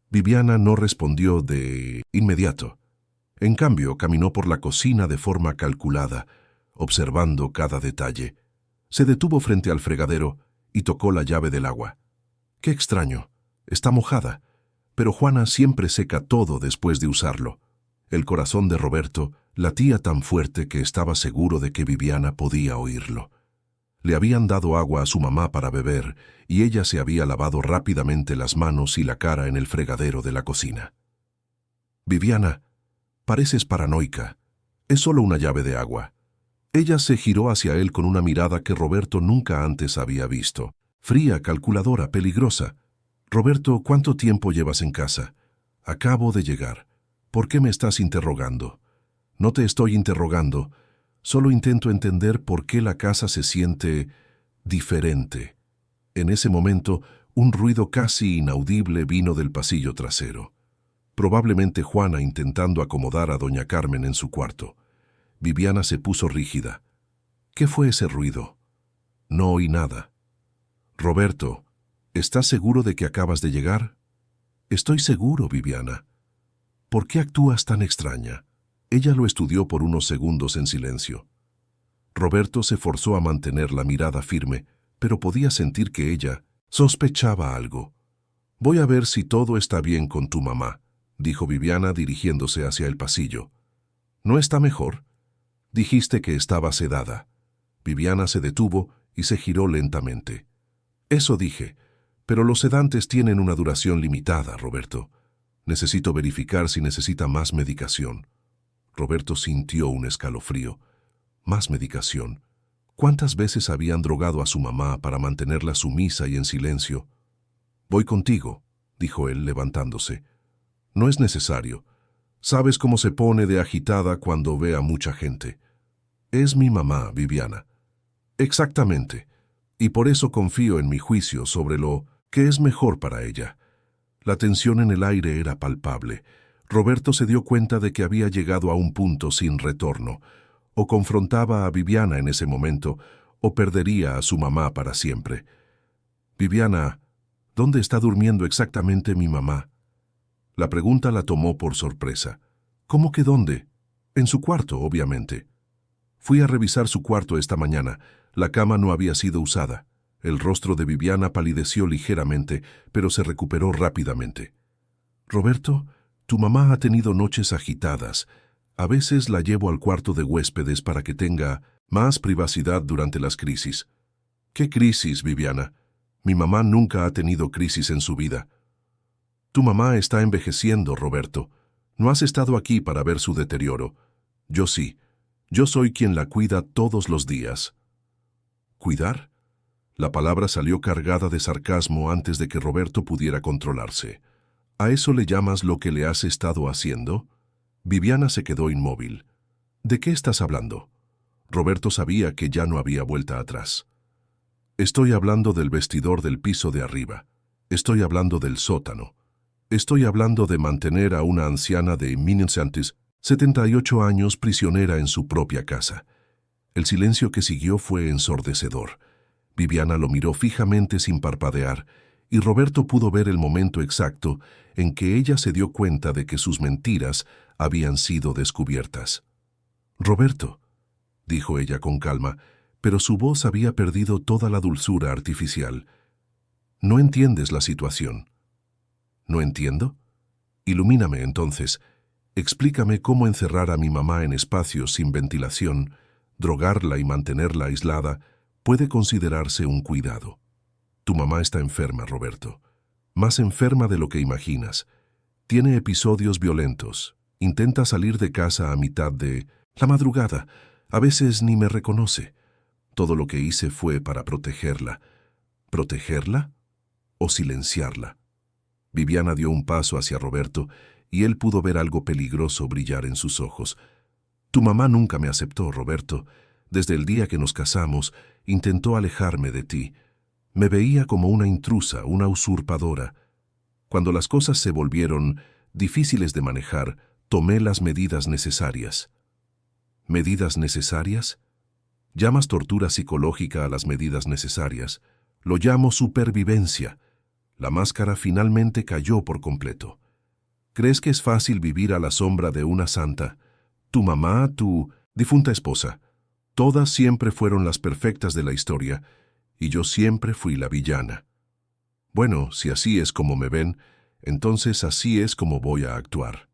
Viviana no respondió de inmediato. En cambio, caminó por la cocina de forma calculada, observando cada detalle. Se detuvo frente al fregadero y tocó la llave del agua. «Qué extraño. Está mojada, pero Juana siempre seca todo después de usarlo». El corazón de Roberto latía tan fuerte que estaba seguro de que Viviana podía oírlo. Le habían dado agua a su mamá para beber y ella se había lavado rápidamente las manos y la cara en el fregadero de la cocina. «Viviana, pareces paranoica. Es solo una llave de agua». Ella se giró hacia él con una mirada que Roberto nunca antes había visto. Fría, calculadora, peligrosa. «Roberto, ¿cuánto tiempo llevas en casa?» «Acabo de llegar. ¿Por qué me estás interrogando?» «No te estoy interrogando. Solo intento entender por qué la casa se siente diferente». En ese momento, un ruido casi inaudible vino del pasillo trasero. Probablemente Juana intentando acomodar a doña Carmen en su cuarto. Viviana se puso rígida. «¿Qué fue ese ruido?» «No oí nada». «Roberto, ¿estás seguro de que acabas de llegar?» «Estoy seguro, Viviana». «¿Por qué actúas tan extraña?» Ella lo estudió por unos segundos en silencio. Roberto se forzó a mantener la mirada firme, pero podía sentir que ella sospechaba algo. «Voy a ver si todo está bien con tu mamá», dijo Viviana dirigiéndose hacia el pasillo. ¿No está mejor? Dijiste que estaba sedada. Viviana se detuvo y se giró lentamente. Eso dije, pero los sedantes tienen una duración limitada, Roberto. Necesito verificar si necesita más medicación. Roberto sintió un escalofrío. ¿Más medicación? ¿Cuántas veces habían drogado a su mamá para mantenerla sumisa y en silencio? Voy contigo, dijo él levantándose. No es necesario. Sabes cómo se pone de agitada cuando ve a mucha gente. Es mi mamá, Viviana. Exactamente. Y por eso confío en mi juicio sobre lo que es mejor para ella. La tensión en el aire era palpable. Roberto se dio cuenta de que había llegado a un punto sin retorno. O confrontaba a Viviana en ese momento, o perdería a su mamá para siempre. Viviana, ¿dónde está durmiendo exactamente mi mamá? La pregunta la tomó por sorpresa. ¿Cómo que dónde? En su cuarto, obviamente. Fui a revisar su cuarto esta mañana. La cama no había sido usada. El rostro de Viviana palideció ligeramente, pero se recuperó rápidamente. Roberto, tu mamá ha tenido noches agitadas. A veces la llevo al cuarto de huéspedes para que tenga más privacidad durante las crisis. ¿Qué crisis, Viviana? Mi mamá nunca ha tenido crisis en su vida. Tu mamá está envejeciendo, Roberto. No has estado aquí para ver su deterioro. Yo sí. Yo soy quien la cuida todos los días. ¿Cuidar? La palabra salió cargada de sarcasmo antes de que Roberto pudiera controlarse. ¿A eso le llamas lo que le has estado haciendo? Viviana se quedó inmóvil. ¿De qué estás hablando? Roberto sabía que ya no había vuelta atrás. Estoy hablando del vestidor del piso de arriba. Estoy hablando del sótano. Estoy hablando de mantener a una anciana de 78 años prisionera en su propia casa. El silencio que siguió fue ensordecedor. Viviana lo miró fijamente sin parpadear, y Roberto pudo ver el momento exacto en que ella se dio cuenta de que sus mentiras habían sido descubiertas. «Roberto», dijo ella con calma, pero su voz había perdido toda la dulzura artificial. «No entiendes la situación». «¿No entiendo? Ilumíname entonces. Explícame cómo encerrar a mi mamá en espacios sin ventilación, drogarla y mantenerla aislada, puede considerarse un cuidado. Tu mamá está enferma, Roberto. Más enferma de lo que imaginas. Tiene episodios violentos. Intenta salir de casa a mitad de la madrugada. A veces ni me reconoce. Todo lo que hice fue para protegerla. ¿Protegerla o silenciarla? Viviana dio un paso hacia Roberto y él pudo ver algo peligroso brillar en sus ojos. Tu mamá nunca me aceptó, Roberto. Desde el día que nos casamos, intentó alejarme de ti. Me veía como una intrusa, una usurpadora. Cuando las cosas se volvieron difíciles de manejar, tomé las medidas necesarias. ¿Medidas necesarias? ¿Llamas tortura psicológica a las medidas necesarias? Lo llamo supervivencia. La máscara finalmente cayó por completo. ¿Crees que es fácil vivir a la sombra de una santa? Tu mamá, tu difunta esposa. Todas siempre fueron las perfectas de la historia, y yo siempre fui la villana. Bueno, si así es como me ven, entonces así es como voy a actuar.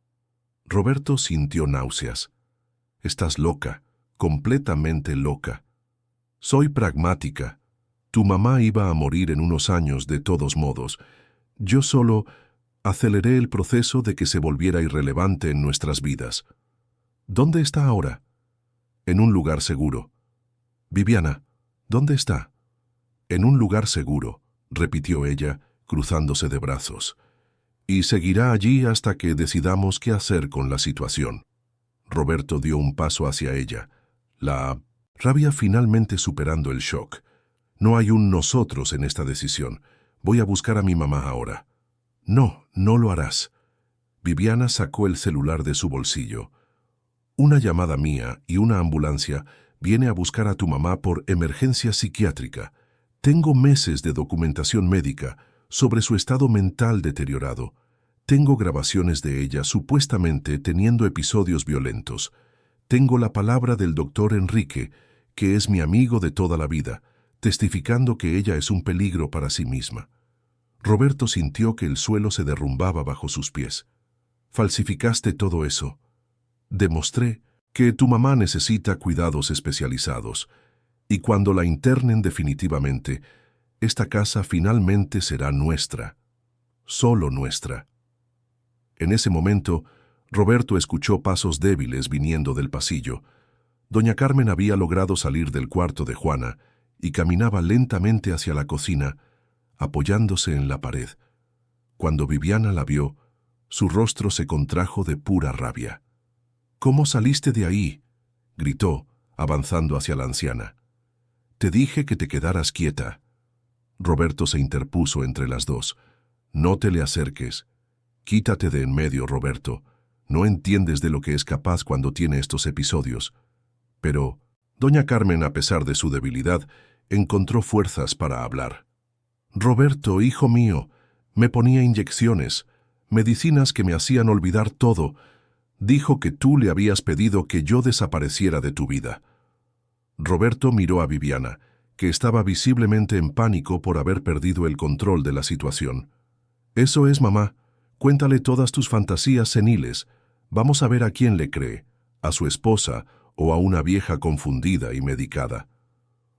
Roberto sintió náuseas. Estás loca, completamente loca. Soy pragmática. Tu mamá iba a morir en unos años de todos modos. Yo solo aceleré el proceso de que se volviera irrelevante en nuestras vidas. ¿Dónde está ahora? En un lugar seguro. Viviana, ¿dónde está? En un lugar seguro, repitió ella, cruzándose de brazos. Y seguirá allí hasta que decidamos qué hacer con la situación. Roberto dio un paso hacia ella, la rabia finalmente superando el shock. No hay un nosotros en esta decisión. Voy a buscar a mi mamá ahora. No, no lo harás. Viviana sacó el celular de su bolsillo. Una llamada mía y una ambulancia viene a buscar a tu mamá por emergencia psiquiátrica. Tengo meses de documentación médica sobre su estado mental deteriorado. Tengo grabaciones de ella supuestamente teniendo episodios violentos. Tengo la palabra del doctor Enrique, que es mi amigo de toda la vida, testificando que ella es un peligro para sí misma. Roberto sintió que el suelo se derrumbaba bajo sus pies. falsificaste todo eso. Demostré que tu mamá necesita cuidados especializados, y cuando la internen definitivamente, esta casa finalmente será nuestra, solo nuestra. En ese momento, Roberto escuchó pasos débiles viniendo del pasillo. Doña Carmen había logrado salir del cuarto de Juana y caminaba lentamente hacia la cocina, apoyándose en la pared. Cuando Viviana la vio, su rostro se contrajo de pura rabia. «¿Cómo saliste de ahí?», gritó, avanzando hacia la anciana. «Te dije que te quedaras quieta». Roberto se interpuso entre las dos. «No te le acerques. Quítate de en medio, Roberto. No entiendes de lo que es capaz cuando tiene estos episodios». Pero doña Carmen, a pesar de su debilidad, encontró fuerzas para hablar. «Roberto, hijo mío, me ponía inyecciones, medicinas que me hacían olvidar todo. Dijo que tú le habías pedido que yo desapareciera de tu vida». Roberto miró a Viviana, que estaba visiblemente en pánico por haber perdido el control de la situación. «Eso es, mamá. Cuéntale todas tus fantasías seniles. Vamos a ver a quién le cree, a su esposa o a una vieja confundida y medicada».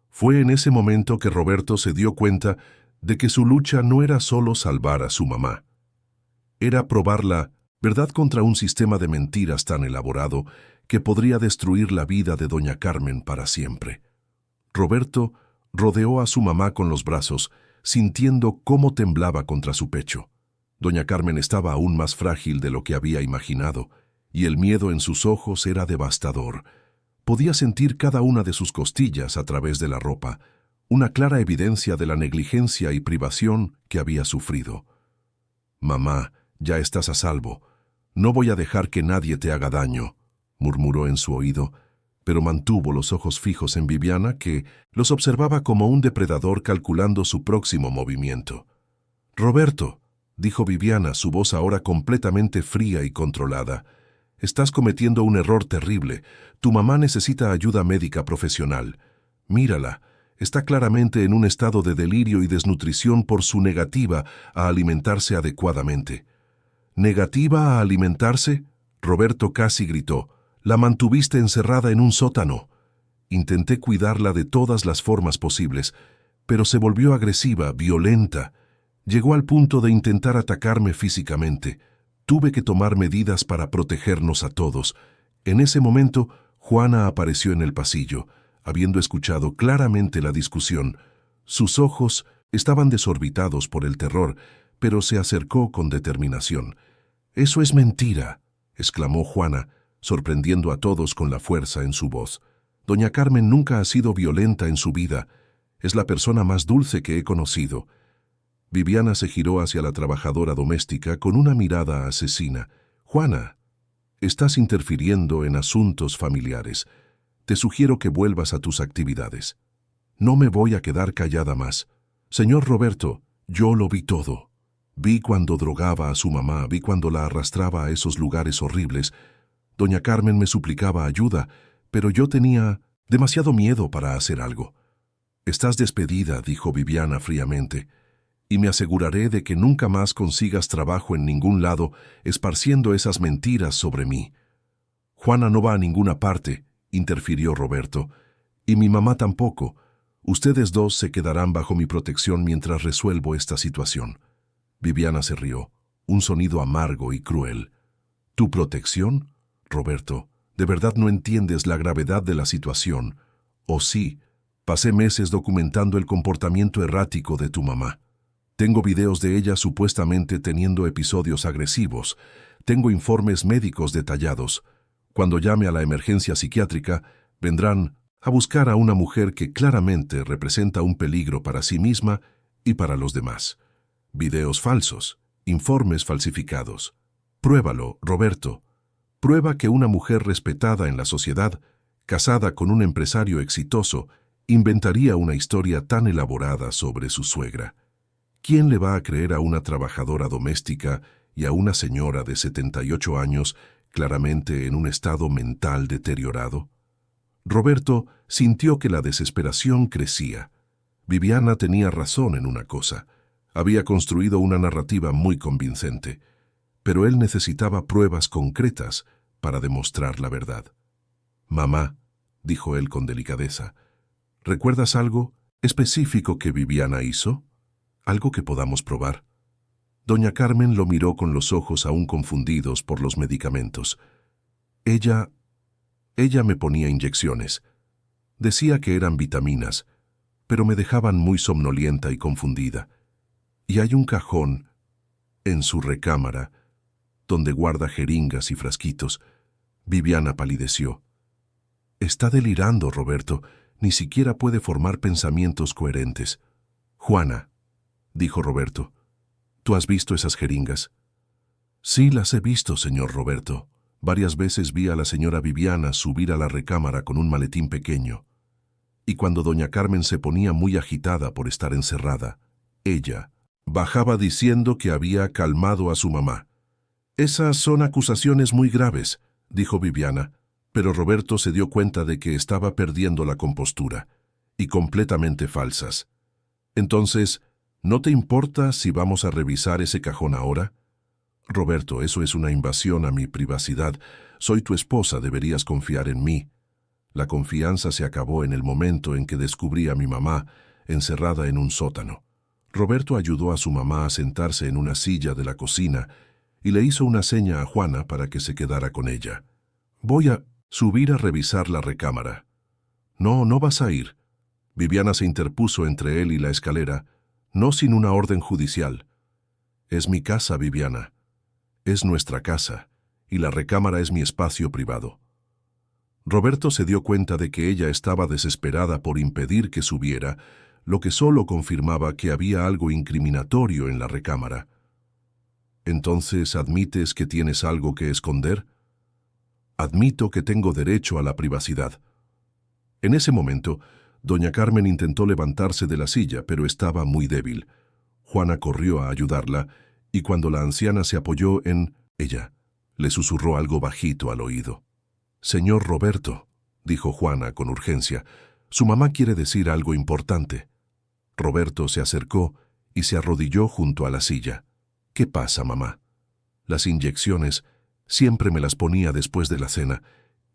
Fue en ese momento que Roberto se dio cuenta de que su lucha no era solo salvar a su mamá. Era probar la verdad contra un sistema de mentiras tan elaborado que podría destruir la vida de doña Carmen para siempre. Roberto rodeó a su mamá con los brazos, sintiendo cómo temblaba contra su pecho. Doña Carmen estaba aún más frágil de lo que había imaginado, y el miedo en sus ojos era devastador. Podía sentir cada una de sus costillas a través de la ropa, una clara evidencia de la negligencia y privación que había sufrido. «Mamá, ya estás a salvo. No voy a dejar que nadie te haga daño», murmuró en su oído, pero mantuvo los ojos fijos en Viviana, que los observaba como un depredador calculando su próximo movimiento. «Roberto», dijo Viviana, su voz ahora completamente fría y controlada, «estás cometiendo un error terrible. Tu mamá necesita ayuda médica profesional. Mírala, está claramente en un estado de delirio y desnutrición por su negativa a alimentarse adecuadamente». «¿Negativa a alimentarse?», Roberto casi gritó. «La mantuviste encerrada en un sótano». Intenté cuidarla de todas las formas posibles, pero se volvió agresiva, violenta. Llegó al punto de intentar atacarme físicamente. Tuve que tomar medidas para protegernos a todos. En ese momento, Juana apareció en el pasillo, habiendo escuchado claramente la discusión. Sus ojos estaban desorbitados por el terror, pero se acercó con determinación. «Eso es mentira», exclamó Juana, sorprendiendo a todos con la fuerza en su voz. «Doña Carmen nunca ha sido violenta en su vida. Es la persona más dulce que he conocido». Viviana se giró hacia la trabajadora doméstica con una mirada asesina. «Juana, estás interfiriendo en asuntos familiares. Te sugiero que vuelvas a tus actividades». «No me voy a quedar callada más. Señor Roberto, yo lo vi todo. Vi cuando drogaba a su mamá, vi cuando la arrastraba a esos lugares horribles. Doña Carmen me suplicaba ayuda, pero yo tenía demasiado miedo para hacer algo». «Estás despedida», dijo Viviana fríamente, «y me aseguraré de que nunca más consigas trabajo en ningún lado esparciendo esas mentiras sobre mí». «Juana no va a ninguna parte», interfirió Roberto, «y mi mamá tampoco. Ustedes dos se quedarán bajo mi protección mientras resuelvo esta situación». Viviana se rió, un sonido amargo y cruel. «¿Tu protección? Roberto, de verdad no entiendes la gravedad de la situación. ¿O sí? Pasé meses documentando el comportamiento errático de tu mamá. Tengo videos de ella supuestamente teniendo episodios agresivos. Tengo informes médicos detallados. Cuando llame a la emergencia psiquiátrica, vendrán a buscar a una mujer que claramente representa un peligro para sí misma y para los demás. Videos falsos, informes falsificados. Pruébalo, Roberto. Prueba que una mujer respetada en la sociedad, casada con un empresario exitoso, inventaría una historia tan elaborada sobre su suegra. ¿Quién le va a creer a una trabajadora doméstica y a una señora de 78 años, claramente en un estado mental deteriorado? Roberto sintió que la desesperación crecía. Viviana tenía razón en una cosa. Había construido una narrativa muy convincente. pero él necesitaba pruebas concretas para demostrar la verdad. «Mamá», dijo él con delicadeza, «¿recuerdas algo específico que Viviana hizo? ¿Algo que podamos probar?» Doña Carmen lo miró con los ojos aún confundidos por los medicamentos. Ella me ponía inyecciones. Decía que eran vitaminas, pero me dejaban muy somnolienta y confundida. Y hay un cajón en su recámara donde guarda jeringas y frasquitos. Viviana palideció. «Está delirando, Roberto. Ni siquiera puede formar pensamientos coherentes». «Juana», dijo Roberto, «¿tú has visto esas jeringas?» «Sí, las he visto, señor Roberto. Varias veces vi a la señora Viviana subir a la recámara con un maletín pequeño. Y cuando doña Carmen se ponía muy agitada por estar encerrada, ella bajaba diciendo que había calmado a su mamá». «Esas son acusaciones muy graves», dijo Viviana, pero Roberto se dio cuenta de que estaba perdiendo la compostura, y completamente falsas. «Entonces, ¿no te importa si vamos a revisar ese cajón ahora?» «Roberto, eso es una invasión a mi privacidad. Soy tu esposa, deberías confiar en mí». La confianza se acabó en el momento en que descubrí a mi mamá encerrada en un sótano. Roberto ayudó a su mamá a sentarse en una silla de la cocina y le hizo una seña a Juana para que se quedara con ella. «Voy a subir a revisar la recámara». «No, no vas a ir». Viviana se interpuso entre él y la escalera, no sin una orden judicial. «Es mi casa, Viviana. Es nuestra casa, y la recámara es mi espacio privado». Roberto se dio cuenta de que ella estaba desesperada por impedir que subiera, lo que solo confirmaba que había algo incriminatorio en la recámara. «¿Entonces admites que tienes algo que esconder?» «Admito que tengo derecho a la privacidad». En ese momento, doña Carmen intentó levantarse de la silla, pero estaba muy débil. Juana corrió a ayudarla, y cuando la anciana se apoyó en ella, le susurró algo bajito al oído. «Señor Roberto», dijo Juana con urgencia, «su mamá quiere decir algo importante». Roberto se acercó y se arrodilló junto a la silla. «¿Qué pasa, mamá?» «Las inyecciones siempre me las ponía después de la cena,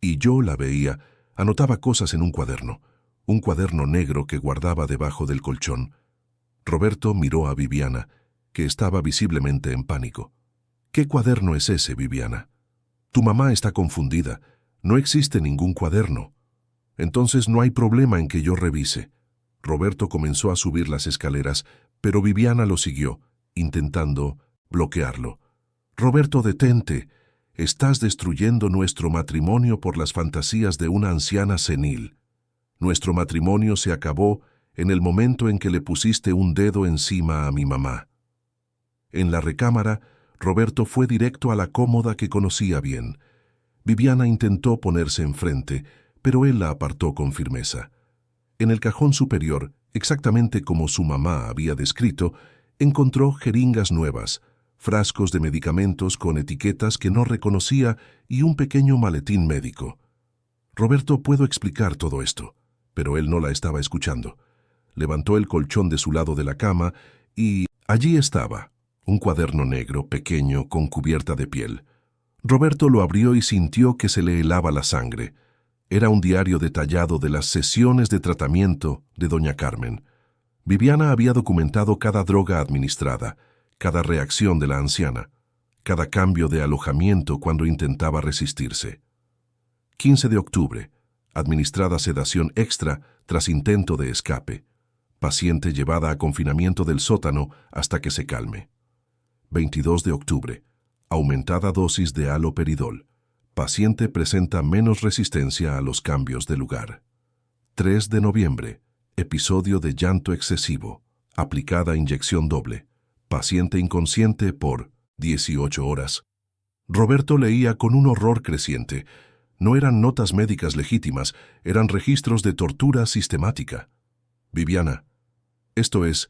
y yo la veía, anotaba cosas en un cuaderno negro que guardaba debajo del colchón». Roberto miró a Viviana, que estaba visiblemente en pánico. «¿Qué cuaderno es ese, Viviana?» «Tu mamá está confundida. No existe ningún cuaderno». «Entonces no hay problema en que yo revise». Roberto comenzó a subir las escaleras, pero Viviana lo siguió, intentando bloquearlo. «Roberto, detente. Estás destruyendo nuestro matrimonio por las fantasías de una anciana senil. Nuestro matrimonio se acabó en el momento en que le pusiste un dedo encima a mi mamá». En la recámara, Roberto fue directo a la cómoda que conocía bien. Viviana intentó ponerse enfrente, pero él la apartó con firmeza. En el cajón superior, exactamente como su mamá había descrito, encontró jeringas nuevas, frascos de medicamentos con etiquetas que no reconocía y un pequeño maletín médico. «Roberto, puedo explicar todo esto», pero él no la estaba escuchando. Levantó el colchón de su lado de la cama y allí estaba, un cuaderno negro, pequeño, con cubierta de piel. Roberto lo abrió y sintió que se le helaba la sangre. Era un diario detallado de las sesiones de tratamiento de doña Carmen. Viviana había documentado cada droga administrada, cada reacción de la anciana, cada cambio de alojamiento cuando intentaba resistirse. 15 de octubre. Administrada sedación extra tras intento de escape. Paciente llevada a confinamiento del sótano hasta que se calme. 22 de octubre. Aumentada dosis de haloperidol. Paciente presenta menos resistencia a los cambios de lugar. 3 de noviembre. Episodio de llanto excesivo. Aplicada inyección doble. Paciente inconsciente por 18 horas. Roberto leía con un horror creciente. No eran notas médicas legítimas, eran registros de tortura sistemática. «Viviana, esto es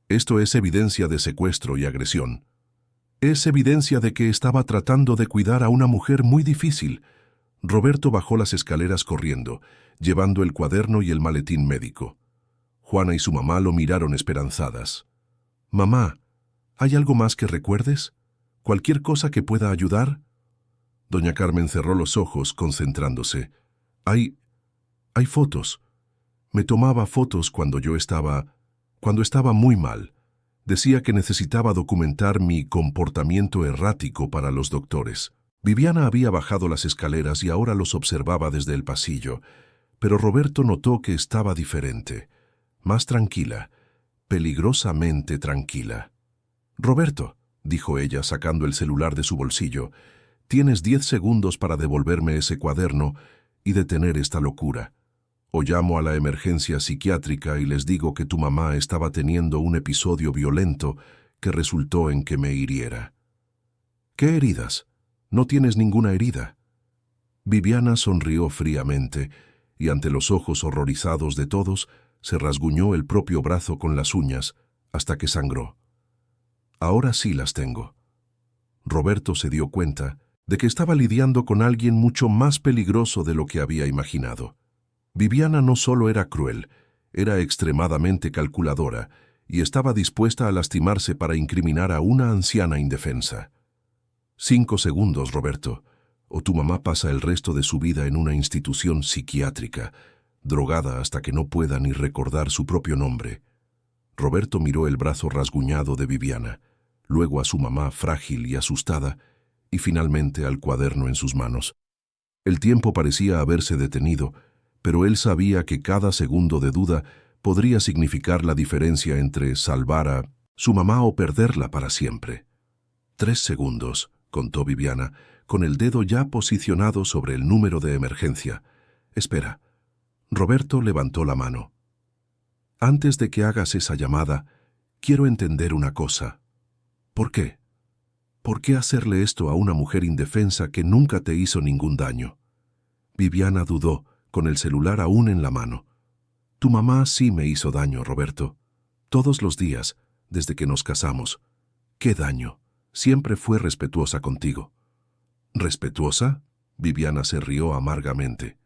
evidencia de secuestro y agresión. Es evidencia de que estaba tratando de cuidar a una mujer muy difícil». Roberto bajó las escaleras corriendo, llevando el cuaderno y el maletín médico. Juana y su mamá lo miraron esperanzadas. «Mamá, ¿hay algo más que recuerdes? ¿Cualquier cosa que pueda ayudar? Doña Carmen cerró los ojos, concentrándose. Hay fotos. Me tomaba fotos cuando estaba muy mal. Decía que necesitaba documentar mi comportamiento errático para los doctores. Viviana había bajado las escaleras y ahora los observaba desde el pasillo, pero Roberto notó que estaba diferente, más tranquila, peligrosamente tranquila. «Roberto», dijo ella sacando el celular de su bolsillo, «tienes 10 segundos para devolverme ese cuaderno y detener esta locura. O llamo a la emergencia psiquiátrica y les digo que tu mamá estaba teniendo un episodio violento que resultó en que me hiriera». «¿Qué heridas? No tienes ninguna herida». Viviana sonrió fríamente y ante los ojos horrorizados de todos se rasguñó el propio brazo con las uñas hasta que sangró. «Ahora sí las tengo». Roberto se dio cuenta de que estaba lidiando con alguien mucho más peligroso de lo que había imaginado. Viviana no solo era cruel, era extremadamente calculadora y estaba dispuesta a lastimarse para incriminar a una anciana indefensa. 5 segundos, Roberto, o tu mamá pasa el resto de su vida en una institución psiquiátrica, drogada hasta que no pueda ni recordar su propio nombre. Roberto miró el brazo rasguñado de Viviana, luego a su mamá frágil y asustada, y finalmente al cuaderno en sus manos. El tiempo parecía haberse detenido, pero él sabía que cada segundo de duda podría significar la diferencia entre salvar a su mamá o perderla para siempre. 3 segundos, contó Viviana, con el dedo ya posicionado sobre el número de emergencia. Espera. Roberto levantó la mano. Antes de que hagas esa llamada, quiero entender una cosa. ¿Por qué? ¿Por qué hacerle esto a una mujer indefensa que nunca te hizo ningún daño? Viviana dudó, con el celular aún en la mano. Tu mamá sí me hizo daño, Roberto. Todos los días, desde que nos casamos. ¿Qué daño? Siempre fue respetuosa contigo. ¿Respetuosa? Viviana se rió amargamente.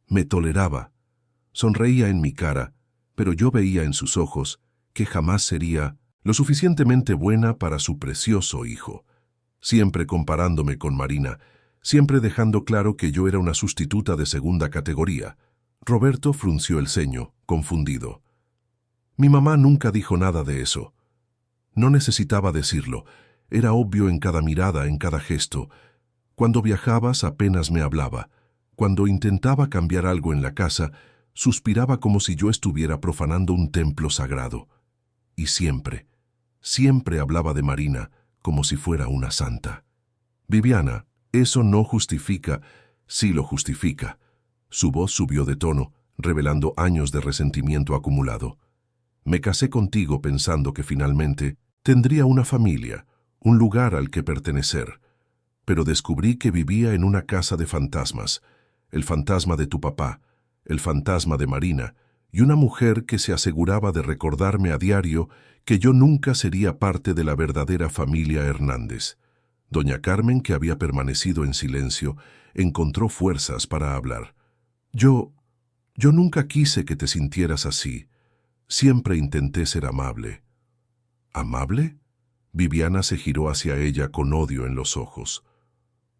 Me toleraba. Sonreía en mi cara, pero yo veía en sus ojos que jamás sería lo suficientemente buena para su precioso hijo. Siempre comparándome con Marina, siempre dejando claro que yo era una sustituta de segunda categoría. Roberto frunció el ceño, confundido. Mi mamá nunca dijo nada de eso. No necesitaba decirlo. Era obvio en cada mirada, en cada gesto. Cuando viajabas apenas me hablaba. Cuando intentaba cambiar algo en la casa, suspiraba como si yo estuviera profanando un templo sagrado. Y siempre, siempre hablaba de Marina como si fuera una santa. Viviana, eso no justifica, sí lo justifica. Su voz subió de tono, revelando años de resentimiento acumulado. Me casé contigo pensando que finalmente tendría una familia, un lugar al que pertenecer. Pero descubrí que vivía en una casa de fantasmas, el fantasma de tu papá, el fantasma de Marina, y una mujer que se aseguraba de recordarme a diario que yo nunca sería parte de la verdadera familia Hernández. Doña Carmen, que había permanecido en silencio, encontró fuerzas para hablar. Yo nunca quise que te sintieras así. Siempre intenté ser amable. ¿Amable? Viviana se giró hacia ella con odio en los ojos.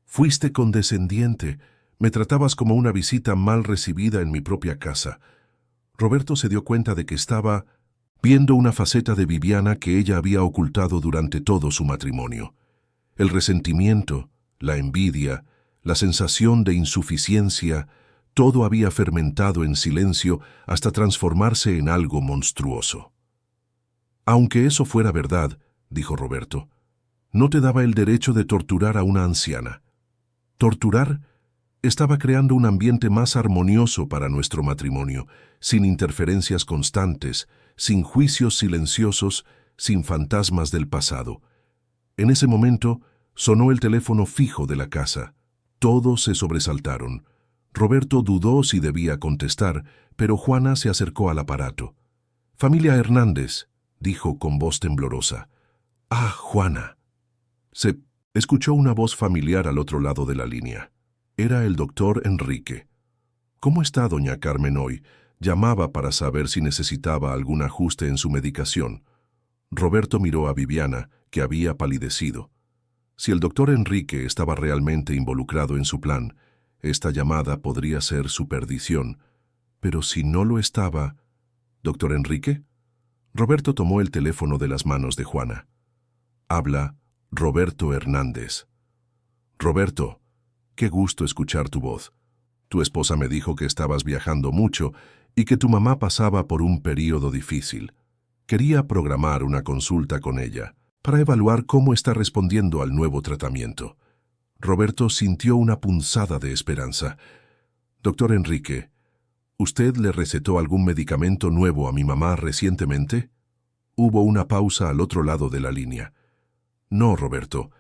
Fuiste condescendiente. Me tratabas como una visita mal recibida en mi propia casa. Roberto se dio cuenta de que estaba viendo una faceta de Viviana que ella había ocultado durante todo su matrimonio. El resentimiento, la envidia, la sensación de insuficiencia, todo había fermentado en silencio hasta transformarse en algo monstruoso. Aunque eso fuera verdad, dijo Roberto, no te daba el derecho de torturar a una anciana. ¿Torturar? Estaba creando un ambiente más armonioso para nuestro matrimonio, sin interferencias constantes, sin juicios silenciosos, sin fantasmas del pasado. En ese momento sonó el teléfono fijo de la casa. Todos se sobresaltaron. Roberto dudó si debía contestar, pero Juana se acercó al aparato. «Familia Hernández», dijo con voz temblorosa. «Ah, Juana». Se escuchó una voz familiar al otro lado de la línea. Era el doctor Enrique. «¿Cómo está doña Carmen hoy?» Llamaba para saber si necesitaba algún ajuste en su medicación. Roberto miró a Viviana, que había palidecido. Si el doctor Enrique estaba realmente involucrado en su plan, esta llamada podría ser su perdición. Pero si no lo estaba... ¿Doctor Enrique? Roberto tomó el teléfono de las manos de Juana. Habla Roberto Hernández. Roberto, qué gusto escuchar tu voz. Tu esposa me dijo que estabas viajando mucho y que tu mamá pasaba por un período difícil. Quería programar una consulta con ella para evaluar cómo está respondiendo al nuevo tratamiento. Roberto sintió una punzada de esperanza. Doctor Enrique, ¿usted le recetó algún medicamento nuevo a mi mamá recientemente? Hubo una pausa al otro lado de la línea. No, Roberto.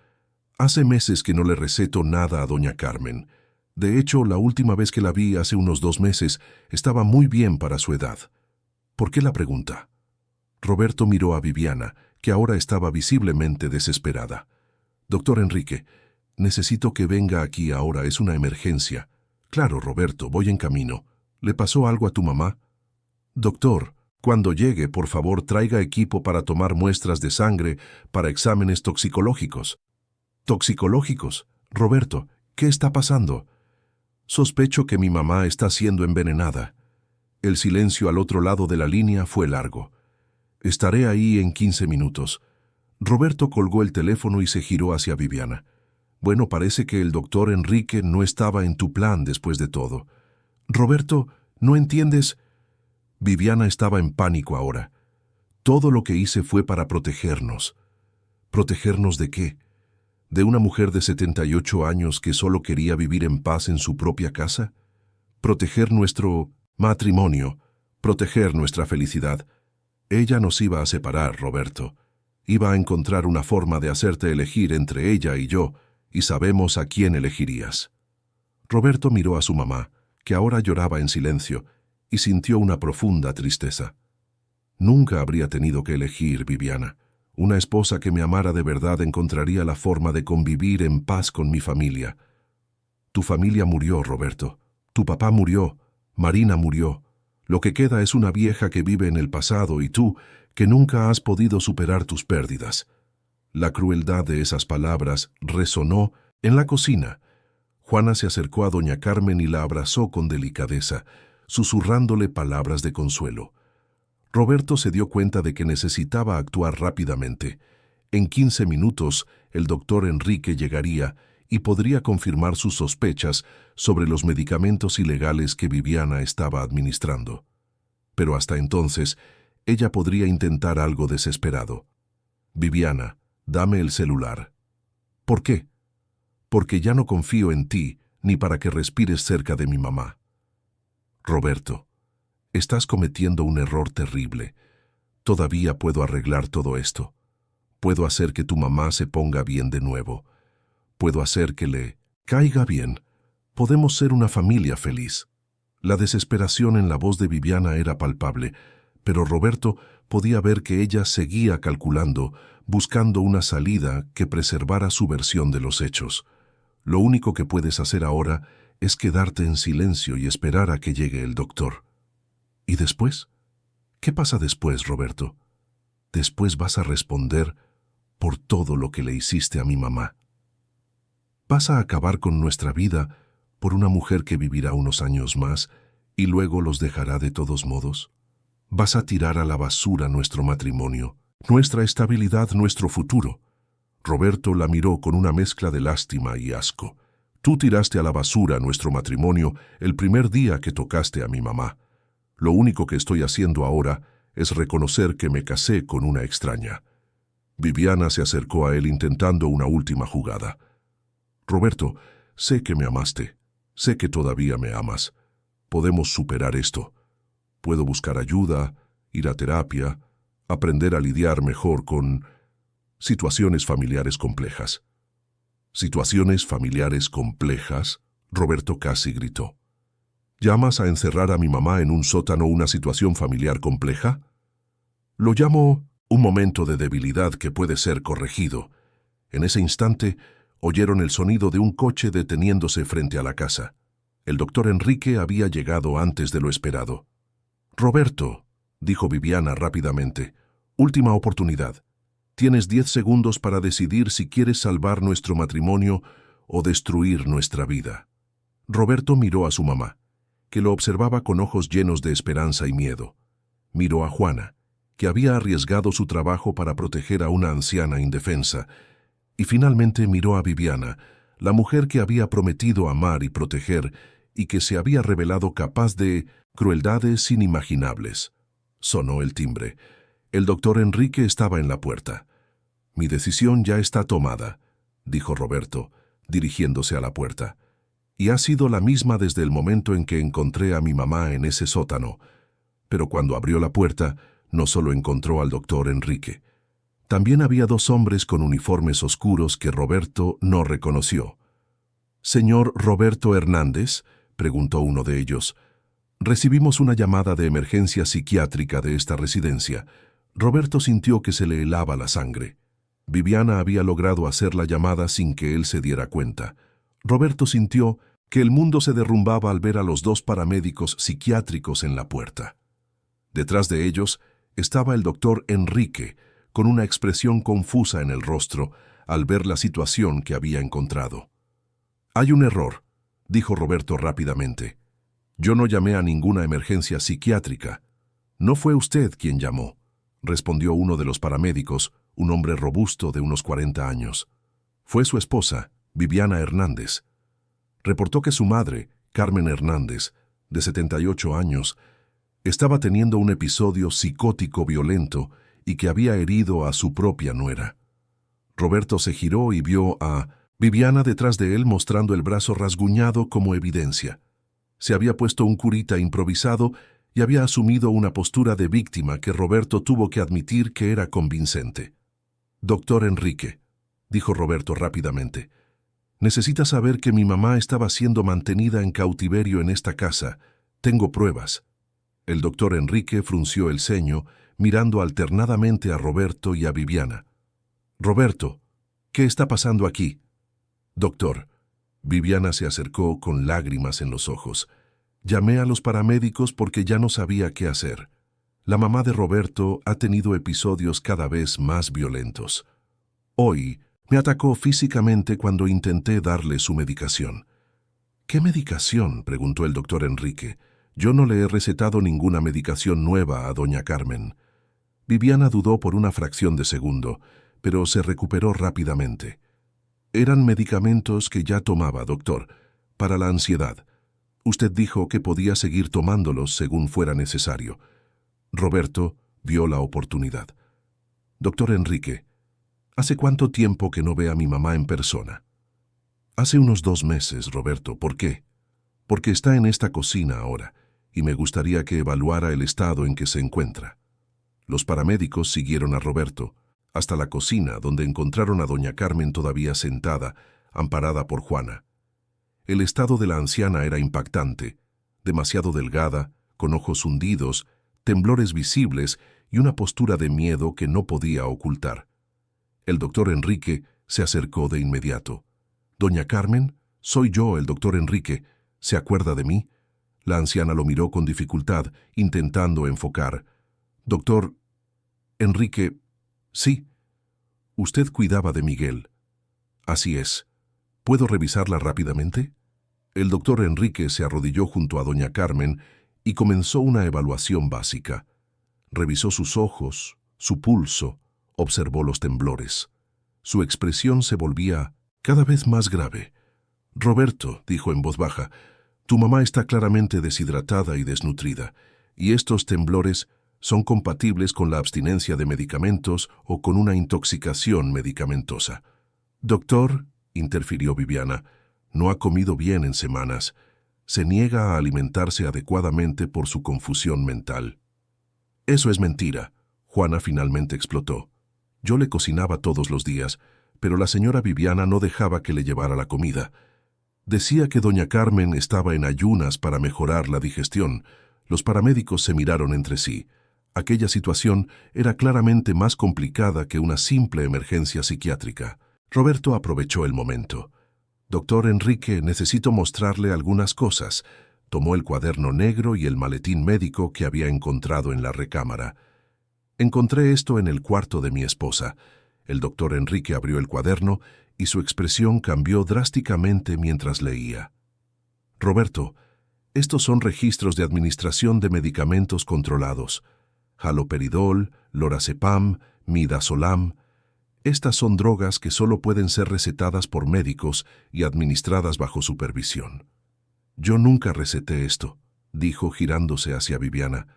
Hace meses que no le receto nada a doña Carmen. De hecho, la última vez que la vi hace unos 2 meses estaba muy bien para su edad. ¿Por qué la pregunta? Roberto miró a Viviana, que ahora estaba visiblemente desesperada. Doctor Enrique, necesito que venga aquí ahora, es una emergencia. Claro, Roberto, voy en camino. ¿Le pasó algo a tu mamá? Doctor, cuando llegue, por favor, traiga equipo para tomar muestras de sangre para exámenes toxicológicos. ¿Toxicológicos? Roberto, ¿qué está pasando? Sospecho que mi mamá está siendo envenenada. El silencio al otro lado de la línea fue largo. Estaré ahí en 15 minutos. Roberto colgó el teléfono y se giró hacia Viviana. Bueno, parece que el doctor Enrique no estaba en tu plan después de todo. Roberto, ¿no entiendes? Viviana estaba en pánico ahora. Todo lo que hice fue para protegernos. ¿Protegernos de qué? ¿De una mujer de 78 años que solo quería vivir en paz en su propia casa? Proteger nuestro matrimonio, proteger nuestra felicidad. Ella nos iba a separar, Roberto. Iba a encontrar una forma de hacerte elegir entre ella y yo, y sabemos a quién elegirías. Roberto miró a su mamá, que ahora lloraba en silencio, y sintió una profunda tristeza. Nunca habría tenido que elegir, Viviana. Una esposa que me amara de verdad encontraría la forma de convivir en paz con mi familia. Tu familia murió, Roberto. Tu papá murió. Marina murió. Lo que queda es una vieja que vive en el pasado y tú, que nunca has podido superar tus pérdidas. La crueldad de esas palabras resonó en la cocina. Juana se acercó a doña Carmen y la abrazó con delicadeza, susurrándole palabras de consuelo. Roberto se dio cuenta de que necesitaba actuar rápidamente. En 15 minutos, el doctor Enrique llegaría y podría confirmar sus sospechas sobre los medicamentos ilegales que Viviana estaba administrando. Pero hasta entonces, ella podría intentar algo desesperado. Viviana, dame el celular. ¿Por qué? Porque ya no confío en ti ni para que respires cerca de mi mamá. Roberto, estás cometiendo un error terrible. Todavía puedo arreglar todo esto. Puedo hacer que tu mamá se ponga bien de nuevo. Puedo hacer que le caiga bien. Podemos ser una familia feliz. La desesperación en la voz de Viviana era palpable, pero Roberto podía ver que ella seguía calculando, buscando una salida que preservara su versión de los hechos. Lo único que puedes hacer ahora es quedarte en silencio y esperar a que llegue el doctor. ¿Y después? ¿Qué pasa después, Roberto? Después vas a responder por todo lo que le hiciste a mi mamá. Vas a acabar con nuestra vida por una mujer que vivirá unos años más y luego los dejará de todos modos. Vas a tirar a la basura nuestro matrimonio, nuestra estabilidad, nuestro futuro. Roberto la miró con una mezcla de lástima y asco. Tú tiraste a la basura nuestro matrimonio el primer día que tocaste a mi mamá. Lo único que estoy haciendo ahora es reconocer que me casé con una extraña. Viviana se acercó a él intentando una última jugada. Roberto, sé que me amaste. Sé que todavía me amas. Podemos superar esto. Puedo buscar ayuda, ir a terapia, aprender a lidiar mejor con situaciones familiares complejas. ¿Situaciones familiares complejas? Roberto casi gritó. ¿Llamas a encerrar a mi mamá en un sótano una situación familiar compleja? Lo llamo un momento de debilidad que puede ser corregido. En ese instante, oyeron el sonido de un coche deteniéndose frente a la casa. El doctor Enrique había llegado antes de lo esperado. Roberto, dijo Viviana rápidamente, última oportunidad. Tienes 10 segundos para decidir si quieres salvar nuestro matrimonio o destruir nuestra vida. Roberto miró a su mamá, que lo observaba con ojos llenos de esperanza y miedo. Miró a Juana, que había arriesgado su trabajo para proteger a una anciana indefensa, y finalmente miró a Viviana, la mujer que había prometido amar y proteger y que se había revelado capaz de crueldades inimaginables. Sonó el timbre. El doctor Enrique estaba en la puerta. «Mi decisión ya está tomada», dijo Roberto, dirigiéndose a la puerta. «Y ha sido la misma desde el momento en que encontré a mi mamá en ese sótano». Pero cuando abrió la puerta, no solo encontró al doctor Enrique. También había 2 hombres con uniformes oscuros que Roberto no reconoció. «¿Señor Roberto Hernández?», preguntó uno de ellos. «Recibimos una llamada de emergencia psiquiátrica de esta residencia». Roberto sintió que se le helaba la sangre. Viviana había logrado hacer la llamada sin que él se diera cuenta. Roberto sintió que el mundo se derrumbaba al ver a los 2 paramédicos psiquiátricos en la puerta. Detrás de ellos estaba el doctor Enrique, con una expresión confusa en el rostro al ver la situación que había encontrado. «Hay un error», dijo Roberto rápidamente. «Yo no llamé a ninguna emergencia psiquiátrica». «No fue usted quien llamó», respondió uno de los paramédicos, un hombre robusto de unos 40 años. «Fue su esposa, Viviana Hernández. Reportó que su madre, Carmen Hernández, de 78 años, estaba teniendo un episodio psicótico violento y que había herido a su propia nuera». Roberto se giró y vio a Viviana detrás de él mostrando el brazo rasguñado como evidencia. Se había puesto un curita improvisado y había asumido una postura de víctima que Roberto tuvo que admitir que era convincente. «Doctor Enrique», dijo Roberto rápidamente, «necesita saber que mi mamá estaba siendo mantenida en cautiverio en esta casa. Tengo pruebas». El doctor Enrique frunció el ceño, mirando alternadamente a Roberto y a Viviana. «Roberto, ¿qué está pasando aquí?» «Doctor». Viviana se acercó con lágrimas en los ojos. «Llamé a los paramédicos porque ya no sabía qué hacer. La mamá de Roberto ha tenido episodios cada vez más violentos. Hoy me atacó físicamente cuando intenté darle su medicación». «¿Qué medicación?», preguntó el doctor Enrique. «Yo no le he recetado ninguna medicación nueva a doña Carmen». Viviana dudó por una fracción de segundo, pero se recuperó rápidamente. «Eran medicamentos que ya tomaba, doctor, para la ansiedad. Usted dijo que podía seguir tomándolos según fuera necesario». Roberto vio la oportunidad. «Doctor Enrique, ¿hace cuánto tiempo que no ve a mi mamá en persona?» «Hace unos 2 meses, Roberto. ¿Por qué?» «Porque está en esta cocina ahora, y me gustaría que evaluara el estado en que se encuentra». Los paramédicos siguieron a Roberto hasta la cocina, donde encontraron a doña Carmen todavía sentada, amparada por Juana. El estado de la anciana era impactante, demasiado delgada, con ojos hundidos, temblores visibles y una postura de miedo que no podía ocultar. El doctor Enrique se acercó de inmediato. «Doña Carmen, soy yo, el doctor Enrique. ¿Se acuerda de mí?» La anciana lo miró con dificultad, intentando enfocar. «Doctor Enrique, sí. Usted cuidaba de Miguel». «Así es. ¿Puedo revisarla rápidamente?» El doctor Enrique se arrodilló junto a doña Carmen y comenzó una evaluación básica. Revisó sus ojos, su pulso, observó los temblores. Su expresión se volvía cada vez más grave. «Roberto», dijo en voz baja, «tu mamá está claramente deshidratada y desnutrida, y estos temblores son compatibles con la abstinencia de medicamentos o con una intoxicación medicamentosa». «Doctor», interfirió Viviana, «no ha comido bien en semanas. Se niega a alimentarse adecuadamente por su confusión mental». «Eso es mentira», Juana finalmente explotó. «Yo le cocinaba todos los días, pero la señora Viviana no dejaba que le llevara la comida. Decía que doña Carmen estaba en ayunas para mejorar la digestión». Los paramédicos se miraron entre sí. Aquella situación era claramente más complicada que una simple emergencia psiquiátrica. Roberto aprovechó el momento. «Doctor Enrique, necesito mostrarle algunas cosas». Tomó el cuaderno negro y el maletín médico que había encontrado en la recámara. «Encontré esto en el cuarto de mi esposa. El doctor Enrique abrió el cuaderno y su expresión cambió drásticamente mientras leía. Roberto, estos son registros de administración de medicamentos controlados. Haloperidol, lorazepam, midazolam. Estas son drogas que solo pueden ser recetadas por médicos y administradas bajo supervisión. Yo nunca receté esto, dijo girándose hacia Viviana.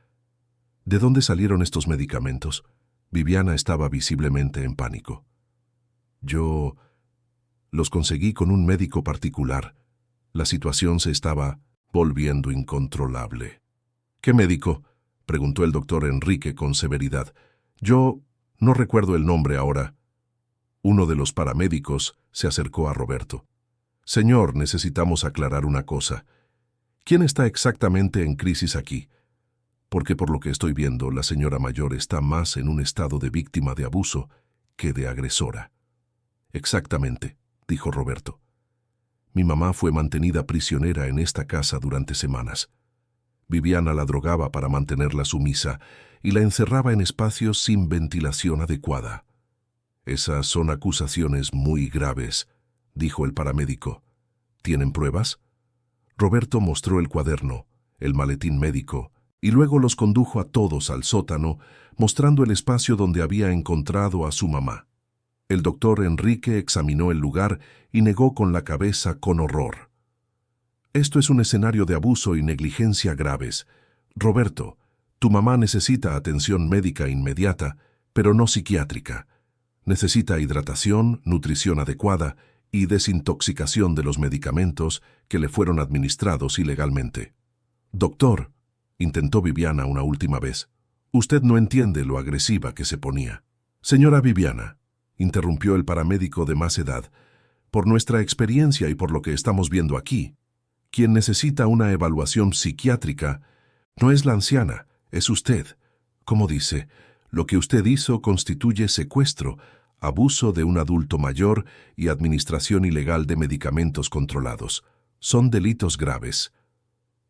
¿De dónde salieron estos medicamentos? Viviana estaba visiblemente en pánico. Yo los conseguí con un médico particular. La situación se estaba volviendo incontrolable. ¿Qué médico?, preguntó el doctor Enrique con severidad. Yo no recuerdo el nombre ahora. Uno de los paramédicos se acercó a Roberto. Señor, necesitamos aclarar una cosa. ¿Quién está exactamente en crisis aquí? Porque por lo que estoy viendo, la señora mayor está más en un estado de víctima de abuso que de agresora. Exactamente, dijo Roberto. Mi mamá fue mantenida prisionera en esta casa durante semanas. Viviana la drogaba para mantenerla sumisa y la encerraba en espacios sin ventilación adecuada. Esas son acusaciones muy graves, dijo el paramédico. ¿Tienen pruebas? Roberto mostró el cuaderno, el maletín médico, y luego los condujo a todos al sótano, mostrando el espacio donde había encontrado a su mamá. El doctor Enrique examinó el lugar y negó con la cabeza con horror. Esto es un escenario de abuso y negligencia graves. Roberto, tu mamá necesita atención médica inmediata, pero no psiquiátrica. Necesita hidratación, nutrición adecuada y desintoxicación de los medicamentos que le fueron administrados ilegalmente. Doctor, intentó Viviana una última vez, usted no entiende lo agresiva que se ponía. Señora Viviana, interrumpió el paramédico de más edad, por nuestra experiencia y por lo que estamos viendo aquí, quien necesita una evaluación psiquiátrica no es la anciana, es usted. Como dice, lo que usted hizo constituye secuestro, abuso de un adulto mayor y administración ilegal de medicamentos controlados. Son delitos graves.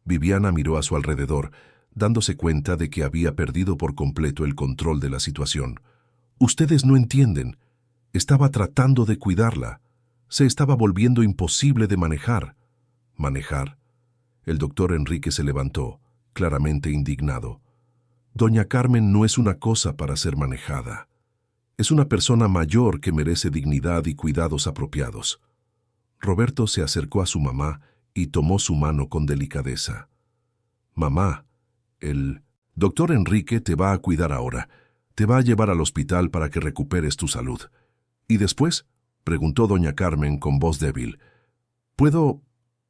Viviana miró a su alrededor, dándose cuenta de que había perdido por completo el control de la situación. Ustedes no entienden. Estaba tratando de cuidarla. Se estaba volviendo imposible de manejar. ¿Manejar? El doctor Enrique se levantó, claramente indignado. Doña Carmen no es una cosa para ser manejada. Es una persona mayor que merece dignidad y cuidados apropiados. Roberto se acercó a su mamá y tomó su mano con delicadeza. Mamá, el doctor Enrique te va a cuidar ahora. Te va a llevar al hospital para que recuperes tu salud. ¿Y después?, preguntó doña Carmen con voz débil. ¿Puedo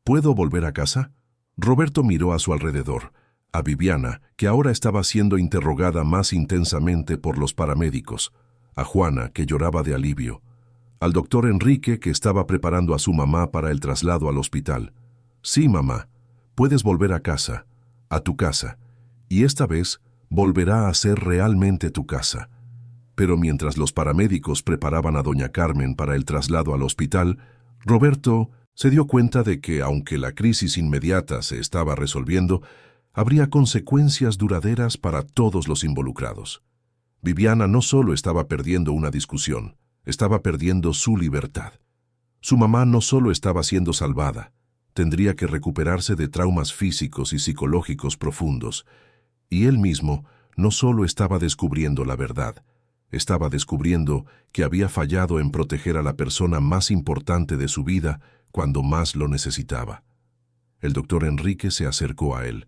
volver a casa? Roberto miró a su alrededor, a Viviana, que ahora estaba siendo interrogada más intensamente por los paramédicos, a Juana, que lloraba de alivio, al doctor Enrique, que estaba preparando a su mamá para el traslado al hospital. Sí, mamá, puedes volver a casa, a tu casa, y esta vez volverá a ser realmente tu casa. Pero mientras los paramédicos preparaban a doña Carmen para el traslado al hospital, Roberto se dio cuenta de que, aunque la crisis inmediata se estaba resolviendo, habría consecuencias duraderas para todos los involucrados. Viviana no solo estaba perdiendo una discusión, estaba perdiendo su libertad. Su mamá no solo estaba siendo salvada, tendría que recuperarse de traumas físicos y psicológicos profundos, y él mismo no solo estaba descubriendo la verdad, estaba descubriendo que había fallado en proteger a la persona más importante de su vida cuando más lo necesitaba. El doctor Enrique se acercó a él.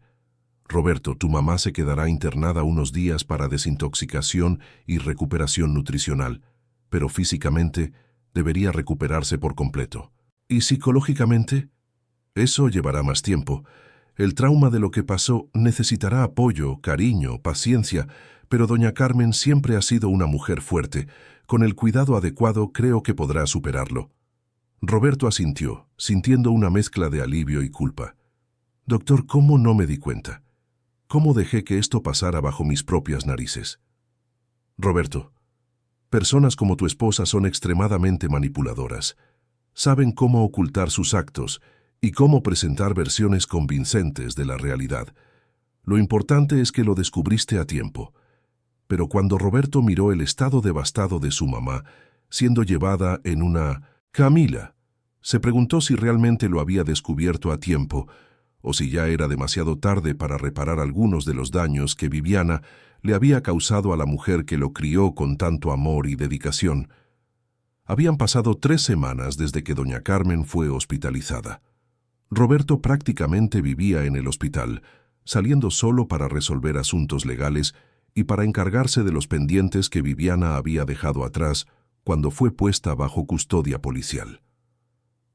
Roberto, tu mamá se quedará internada unos días para desintoxicación y recuperación nutricional, pero físicamente debería recuperarse por completo. ¿Y psicológicamente? Eso llevará más tiempo. El trauma de lo que pasó necesitará apoyo, cariño, paciencia, pero doña Carmen siempre ha sido una mujer fuerte. Con el cuidado adecuado creo que podrá superarlo. Roberto asintió, sintiendo una mezcla de alivio y culpa. Doctor, ¿cómo no me di cuenta? ¿Cómo dejé que esto pasara bajo mis propias narices? Roberto, personas como tu esposa son extremadamente manipuladoras. Saben cómo ocultar sus actos y cómo presentar versiones convincentes de la realidad. Lo importante es que lo descubriste a tiempo. Pero cuando Roberto miró el estado devastado de su mamá, siendo llevada en una camilla. Se preguntó si realmente lo había descubierto a tiempo, o si ya era demasiado tarde para reparar algunos de los daños que Viviana le había causado a la mujer que lo crió con tanto amor y dedicación. Habían pasado 3 semanas desde que doña Carmen fue hospitalizada. Roberto prácticamente vivía en el hospital, saliendo solo para resolver asuntos legales y para encargarse de los pendientes que Viviana había dejado atrás cuando fue puesta bajo custodia policial.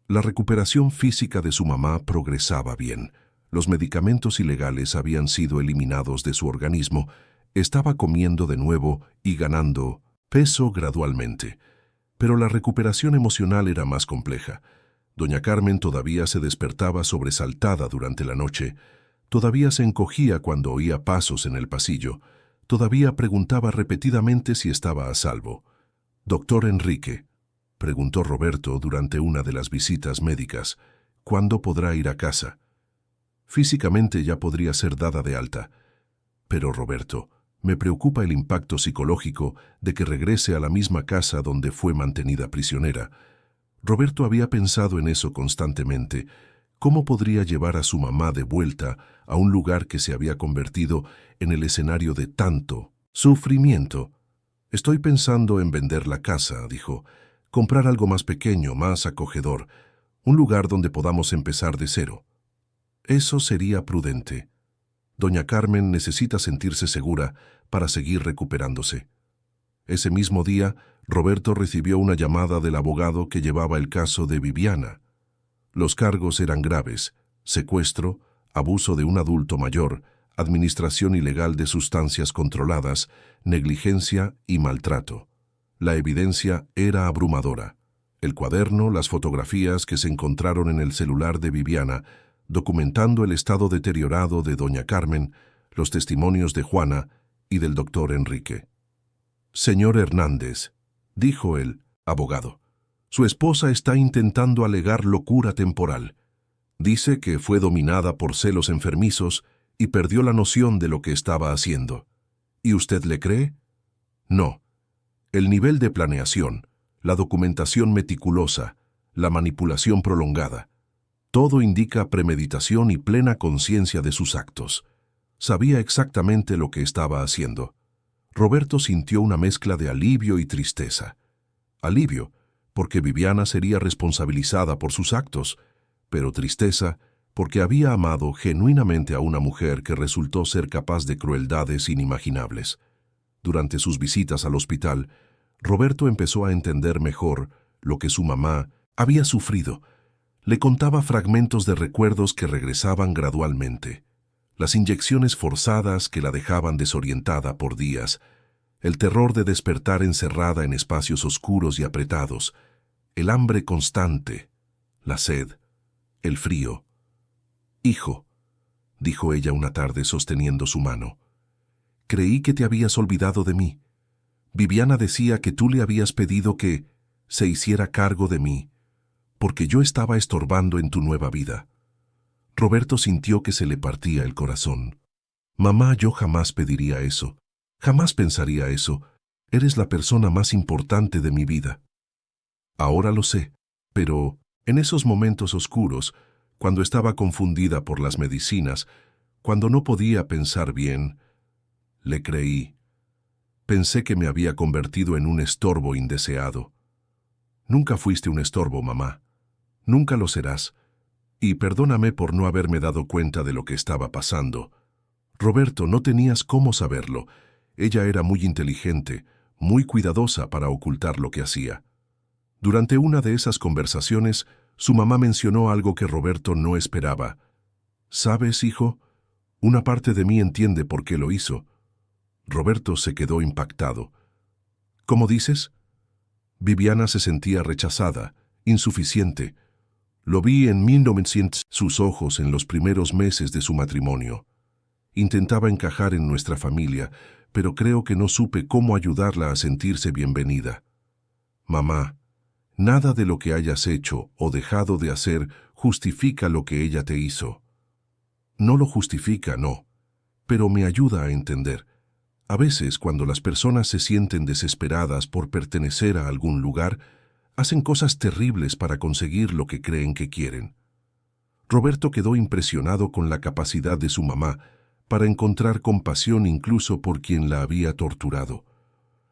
La recuperación física de su mamá progresaba bien. Los medicamentos ilegales habían sido eliminados de su organismo, estaba comiendo de nuevo y ganando peso gradualmente. Pero la recuperación emocional era más compleja. Doña Carmen todavía se despertaba sobresaltada durante la noche, todavía se encogía cuando oía pasos en el pasillo, todavía preguntaba repetidamente si estaba a salvo. «Doctor Enrique», preguntó Roberto durante una de las visitas médicas, «¿cuándo podrá ir a casa?» Físicamente ya podría ser dada de alta. Pero Roberto, me preocupa el impacto psicológico de que regrese a la misma casa donde fue mantenida prisionera. Roberto había pensado en eso constantemente. ¿Cómo podría llevar a su mamá de vuelta a un lugar que se había convertido en el escenario de tanto sufrimiento? «Estoy pensando en vender la casa», dijo. «Comprar algo más pequeño, más acogedor, un lugar donde podamos empezar de cero». Eso sería prudente. Doña Carmen necesita sentirse segura para seguir recuperándose. Ese mismo día, Roberto recibió una llamada del abogado que llevaba el caso de Viviana. Los cargos eran graves: secuestro, abuso de un adulto mayor, administración ilegal de sustancias controladas, negligencia y maltrato. La evidencia era abrumadora. El cuaderno, las fotografías que se encontraron en el celular de Viviana, documentando el estado deteriorado de doña Carmen, los testimonios de Juana y del doctor Enrique. «Señor Hernández», dijo el abogado, «su esposa está intentando alegar locura temporal. Dice que fue dominada por celos enfermizos y perdió la noción de lo que estaba haciendo. ¿Y usted le cree? No. El nivel de planeación, la documentación meticulosa, la manipulación prolongada, todo indica premeditación y plena conciencia de sus actos. Sabía exactamente lo que estaba haciendo». Roberto sintió una mezcla de alivio y tristeza. Alivio, porque Viviana sería responsabilizada por sus actos, pero tristeza, porque había amado genuinamente a una mujer que resultó ser capaz de crueldades inimaginables. Durante sus visitas al hospital, Roberto empezó a entender mejor lo que su mamá había sufrido. Le contaba fragmentos de recuerdos que regresaban gradualmente. Las inyecciones forzadas que la dejaban desorientada por días, el terror de despertar encerrada en espacios oscuros y apretados, el hambre constante, la sed, el frío. «Hijo», dijo ella una tarde sosteniendo su mano, «creí que te habías olvidado de mí. Viviana decía que tú le habías pedido que se hiciera cargo de mí, porque yo estaba estorbando en tu nueva vida». Roberto sintió que se le partía el corazón. «Mamá, yo jamás pediría eso. Jamás pensaría eso. Eres la persona más importante de mi vida». «Ahora lo sé, pero en esos momentos oscuros, cuando estaba confundida por las medicinas, cuando no podía pensar bien, le creí. Pensé que me había convertido en un estorbo indeseado. Nunca fuiste un estorbo, mamá. Nunca lo serás. Y perdóname por no haberme dado cuenta de lo que estaba pasando. Roberto, no tenías cómo saberlo. Ella era muy inteligente, muy cuidadosa para ocultar lo que hacía». Durante una de esas conversaciones, su mamá mencionó algo que Roberto no esperaba. «¿Sabes, hijo? Una parte de mí entiende por qué lo hizo». Roberto se quedó impactado. «¿Cómo dices?» Viviana se sentía rechazada, insuficiente. Lo vi en 1900 sus ojos en los primeros meses de su matrimonio. Intentaba encajar en nuestra familia, pero creo que no supe cómo ayudarla a sentirse bienvenida. Mamá, nada de lo que hayas hecho o dejado de hacer justifica lo que ella te hizo. No lo justifica, no, pero me ayuda a entender. A veces, cuando las personas se sienten desesperadas por pertenecer a algún lugar, hacen cosas terribles para conseguir lo que creen que quieren. Roberto quedó impresionado con la capacidad de su mamá para encontrar compasión incluso por quien la había torturado.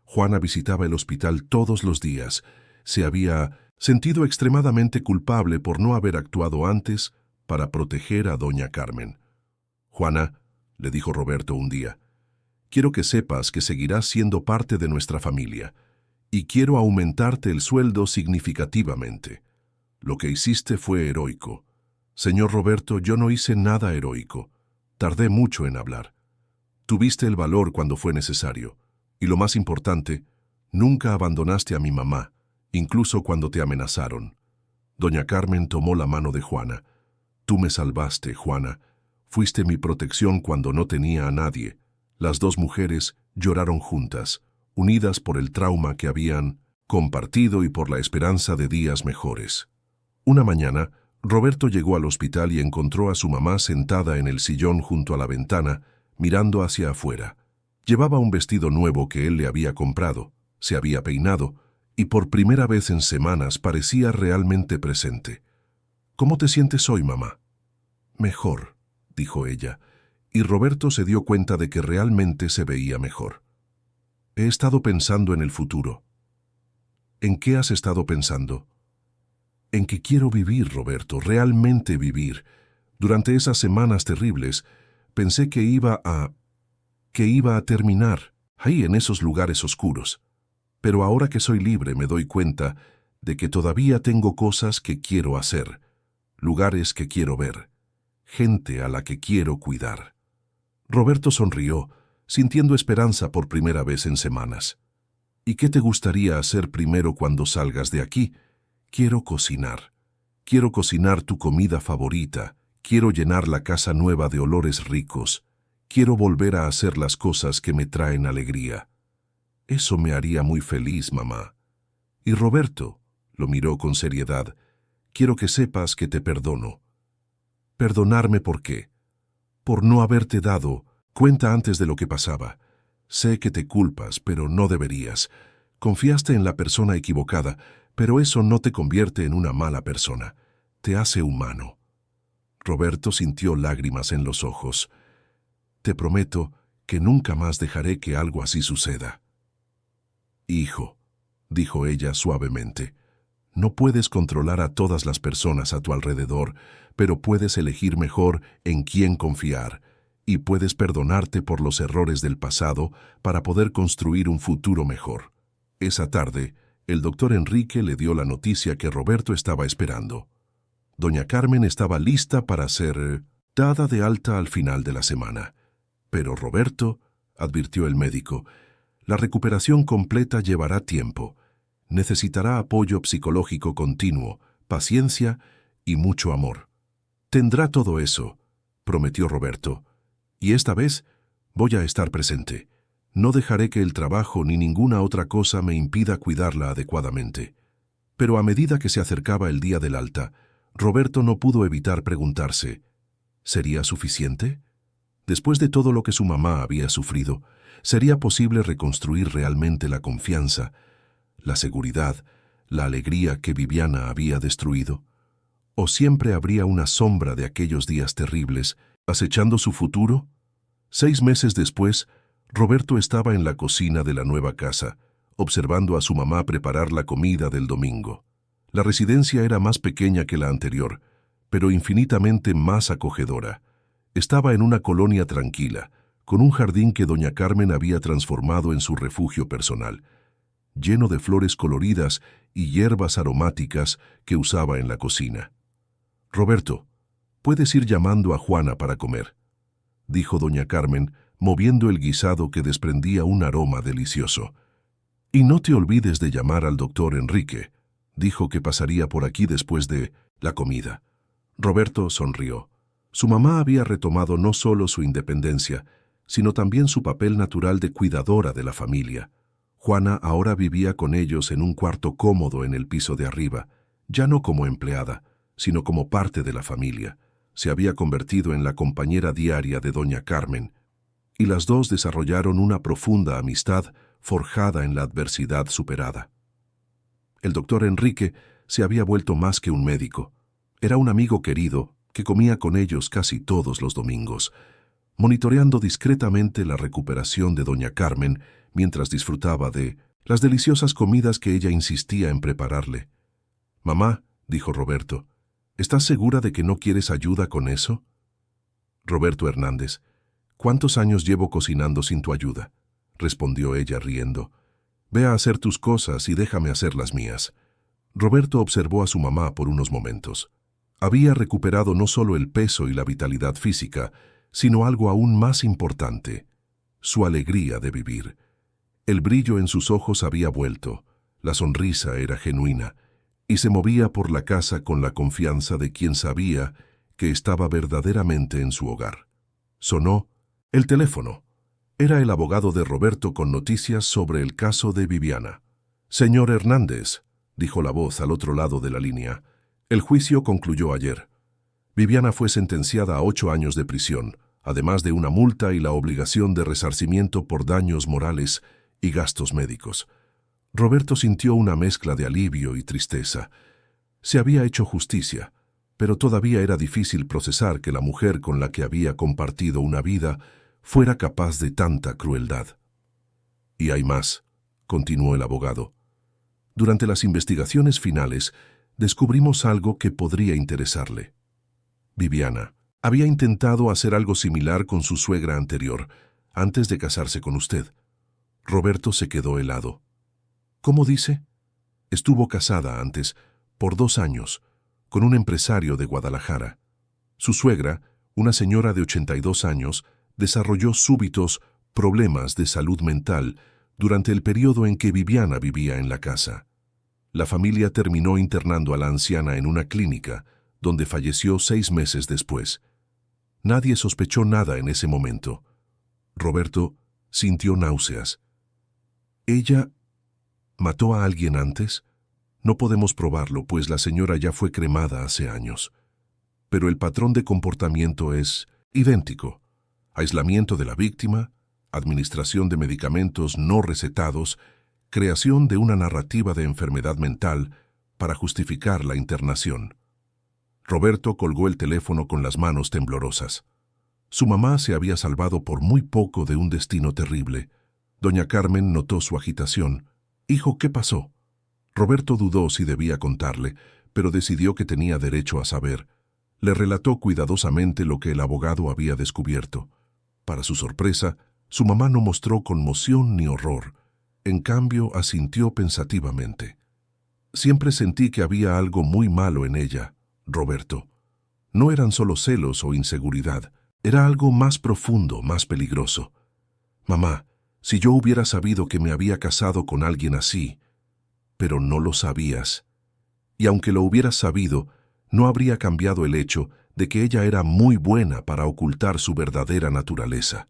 Juana visitaba el hospital todos los días. Se había sentido extremadamente culpable por no haber actuado antes para proteger a doña Carmen. «Juana», le dijo Roberto un día, «quiero que sepas que seguirás siendo parte de nuestra familia y quiero aumentarte el sueldo significativamente. Lo que hiciste fue heroico. Señor Roberto, yo no hice nada heroico. Tardé mucho en hablar. Tuviste el valor cuando fue necesario. Y lo más importante, nunca abandonaste a mi mamá, incluso cuando te amenazaron». Doña Carmen tomó la mano de Juana. «Tú me salvaste, Juana. Fuiste mi protección cuando no tenía a nadie». Las dos mujeres lloraron juntas, unidas por el trauma que habían compartido y por la esperanza de días mejores. Una mañana, Roberto llegó al hospital y encontró a su mamá sentada en el sillón junto a la ventana, mirando hacia afuera. Llevaba un vestido nuevo que él le había comprado, se había peinado, y por primera vez en semanas parecía realmente presente. «¿Cómo te sientes hoy, mamá?» «Mejor», dijo ella, y Roberto se dio cuenta de que realmente se veía mejor. «He estado pensando en el futuro». «¿En qué has estado pensando?» «En que quiero vivir, Roberto, realmente vivir. Durante esas semanas terribles, pensé que iba a terminar, ahí en esos lugares oscuros. Pero ahora que soy libre me doy cuenta de que todavía tengo cosas que quiero hacer, lugares que quiero ver, gente a la que quiero cuidar». Roberto sonrió, sintiendo esperanza por primera vez en semanas. «¿Y qué te gustaría hacer primero cuando salgas de aquí?» «Quiero cocinar. Quiero cocinar tu comida favorita. Quiero llenar la casa nueva de olores ricos. Quiero volver a hacer las cosas que me traen alegría». «Eso me haría muy feliz, mamá». «Y Roberto», lo miró con seriedad, «quiero que sepas que te perdono». «¿Perdonarme por qué?» «Por no haberte dado cuenta antes de lo que pasaba. Sé que te culpas, pero no deberías. Confiaste en la persona equivocada, pero eso no te convierte en una mala persona. Te hace humano». Roberto sintió lágrimas en los ojos. «Te prometo que nunca más dejaré que algo así suceda». «Hijo», dijo ella suavemente, «no puedes controlar a todas las personas a tu alrededor, pero puedes elegir mejor en quién confiar, y puedes perdonarte por los errores del pasado para poder construir un futuro mejor». Esa tarde, el doctor Enrique le dio la noticia que Roberto estaba esperando. Doña Carmen estaba lista para ser dada de alta al final de la semana. «Pero Roberto», advirtió el médico, «la recuperación completa llevará tiempo. Necesitará apoyo psicológico continuo, paciencia y mucho amor». «Tendrá todo eso», prometió Roberto, «y esta vez voy a estar presente. No dejaré que el trabajo ni ninguna otra cosa me impida cuidarla adecuadamente». Pero a medida que se acercaba el día del alta, Roberto no pudo evitar preguntarse, ¿sería suficiente? Después de todo lo que su mamá había sufrido, ¿sería posible reconstruir realmente la confianza, la seguridad, la alegría que Viviana había destruido? ¿O siempre habría una sombra de aquellos días terribles acechando su futuro? 6 meses después, Roberto estaba en la cocina de la nueva casa, observando a su mamá preparar la comida del domingo. La residencia era más pequeña que la anterior, pero infinitamente más acogedora. Estaba en una colonia tranquila, con un jardín que doña Carmen había transformado en su refugio personal, lleno de flores coloridas y hierbas aromáticas que usaba en la cocina. «Roberto, puedes ir llamando a Juana para comer», dijo doña Carmen, moviendo el guisado que desprendía un aroma delicioso. «Y no te olvides de llamar al doctor Enrique. Dijo que pasaría por aquí después de la comida». Roberto sonrió. Su mamá había retomado no solo su independencia, sino también su papel natural de cuidadora de la familia. Juana ahora vivía con ellos en un cuarto cómodo en el piso de arriba, ya no como empleada, sino como parte de la familia. Se había convertido en la compañera diaria de doña Carmen, y las dos desarrollaron una profunda amistad forjada en la adversidad superada. El doctor Enrique se había vuelto más que un médico. Era un amigo querido que comía con ellos casi todos los domingos, monitoreando discretamente la recuperación de doña Carmen mientras disfrutaba de las deliciosas comidas que ella insistía en prepararle. «Mamá», dijo Roberto, «¿estás segura de que no quieres ayuda con eso?» «Roberto Hernández, ¿cuántos años llevo cocinando sin tu ayuda?», respondió ella riendo. «Ve a hacer tus cosas y déjame hacer las mías». Roberto observó a su mamá por unos momentos. Había recuperado no solo el peso y la vitalidad física, sino algo aún más importante, su alegría de vivir. El brillo en sus ojos había vuelto, la sonrisa era genuina, y se movía por la casa con la confianza de quien sabía que estaba verdaderamente en su hogar. Sonó el teléfono. Era el abogado de Roberto con noticias sobre el caso de Viviana. «Señor Hernández», dijo la voz al otro lado de la línea, «el juicio concluyó ayer. Viviana fue sentenciada a 8 años de prisión, además de una multa y la obligación de resarcimiento por daños morales y gastos médicos». Roberto sintió una mezcla de alivio y tristeza. Se había hecho justicia, pero todavía era difícil procesar que la mujer con la que había compartido una vida fuera capaz de tanta crueldad. «Y hay más», continuó el abogado. «Durante las investigaciones finales descubrimos algo que podría interesarle. Viviana había intentado hacer algo similar con su suegra anterior, antes de casarse con usted». Roberto se quedó helado. «¿Cómo dice?» «Estuvo casada antes, por 2 años, con un empresario de Guadalajara. Su suegra, una señora de 82 años, desarrolló súbitos problemas de salud mental durante el periodo en que Viviana vivía en la casa. La familia terminó internando a la anciana en una clínica, donde falleció 6 meses después. Nadie sospechó nada en ese momento. Roberto sintió náuseas. ¿Ella mató a alguien antes? No podemos probarlo, pues la señora ya fue cremada hace años. Pero el patrón de comportamiento es idéntico. Aislamiento de la víctima, administración de medicamentos no recetados, creación de una narrativa de enfermedad mental para justificar la internación». Roberto colgó el teléfono con las manos temblorosas. Su mamá se había salvado por muy poco de un destino terrible. Doña Carmen notó su agitación. «Hijo, ¿qué pasó?» Roberto dudó si debía contarle, pero decidió que tenía derecho a saber. Le relató cuidadosamente lo que el abogado había descubierto. Para su sorpresa, su mamá no mostró conmoción ni horror. En cambio, asintió pensativamente. «Siempre sentí que había algo muy malo en ella, Roberto. No eran solo celos o inseguridad, era algo más profundo, más peligroso. Mamá, si yo hubiera sabido que me había casado con alguien así, pero no lo sabías. Y aunque lo hubieras sabido, no habría cambiado el hecho de que ella era muy buena para ocultar su verdadera naturaleza».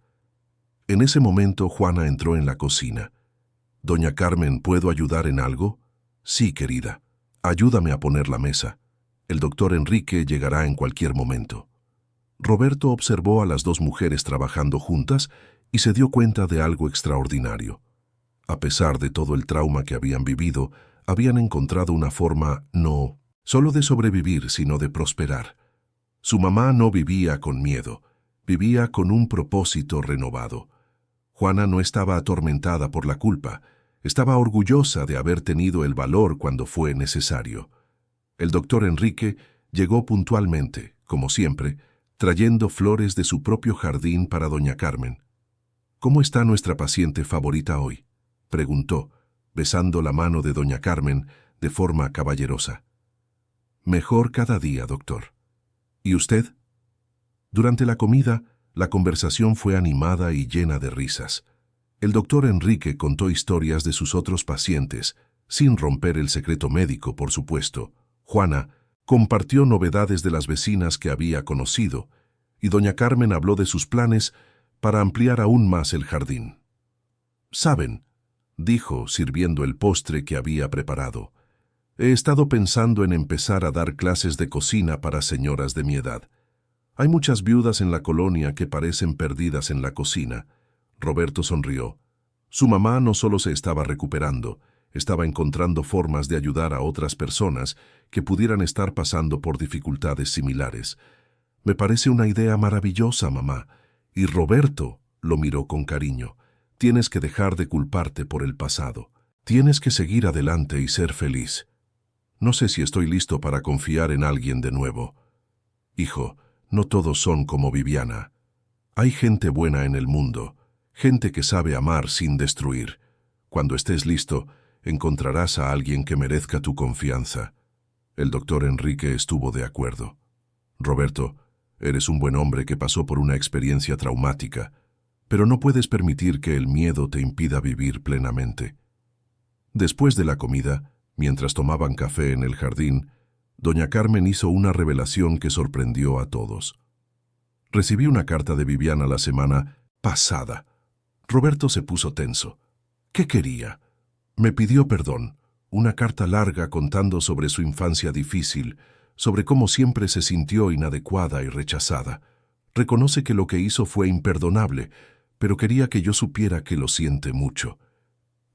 En ese momento, Juana entró en la cocina. «Doña Carmen, ¿puedo ayudar en algo?» «Sí, querida. Ayúdame a poner la mesa. El doctor Enrique llegará en cualquier momento». Roberto observó a las 2 mujeres trabajando juntas y se dio cuenta de algo extraordinario. A pesar de todo el trauma que habían vivido, habían encontrado una forma no solo de sobrevivir, sino de prosperar. Su mamá no vivía con miedo, vivía con un propósito renovado. Juana no estaba atormentada por la culpa, estaba orgullosa de haber tenido el valor cuando fue necesario. El doctor Enrique llegó puntualmente, como siempre, trayendo flores de su propio jardín para doña Carmen. «¿Cómo está nuestra paciente favorita hoy?», preguntó, besando la mano de doña Carmen de forma caballerosa. «Mejor cada día, doctor. ¿Y usted?». Durante la comida, la conversación fue animada y llena de risas. El doctor Enrique contó historias de sus otros pacientes, sin romper el secreto médico, por supuesto. Juana compartió novedades de las vecinas que había conocido, y doña Carmen habló de sus planes para ampliar aún más el jardín. «Saben», dijo, sirviendo el postre que había preparado, «he estado pensando en empezar a dar clases de cocina para señoras de mi edad. Hay muchas viudas en la colonia que parecen perdidas en la cocina, Roberto sonrió. Su mamá no solo se estaba recuperando, estaba encontrando formas de ayudar a otras personas que pudieran estar pasando por dificultades similares. Me parece una idea maravillosa, mamá. Y Roberto lo miró con cariño. Tienes que dejar de culparte por el pasado. Tienes que seguir adelante y ser feliz. No sé si estoy listo para confiar en alguien de nuevo. Hijo, no todos son como Viviana. Hay gente buena en el mundo, gente que sabe amar sin destruir. Cuando estés listo, encontrarás a alguien que merezca tu confianza. El doctor Enrique estuvo de acuerdo. Roberto, eres un buen hombre que pasó por una experiencia traumática, pero no puedes permitir que el miedo te impida vivir plenamente. Después de la comida, mientras tomaban café en el jardín, doña Carmen hizo una revelación que sorprendió a todos. Recibí una carta de Viviana la semana pasada. Roberto se puso tenso. ¿Qué quería? Me pidió perdón. Una carta larga contando sobre su infancia difícil, sobre cómo siempre se sintió inadecuada y rechazada. Reconoce que lo que hizo fue imperdonable, pero quería que yo supiera que lo siente mucho.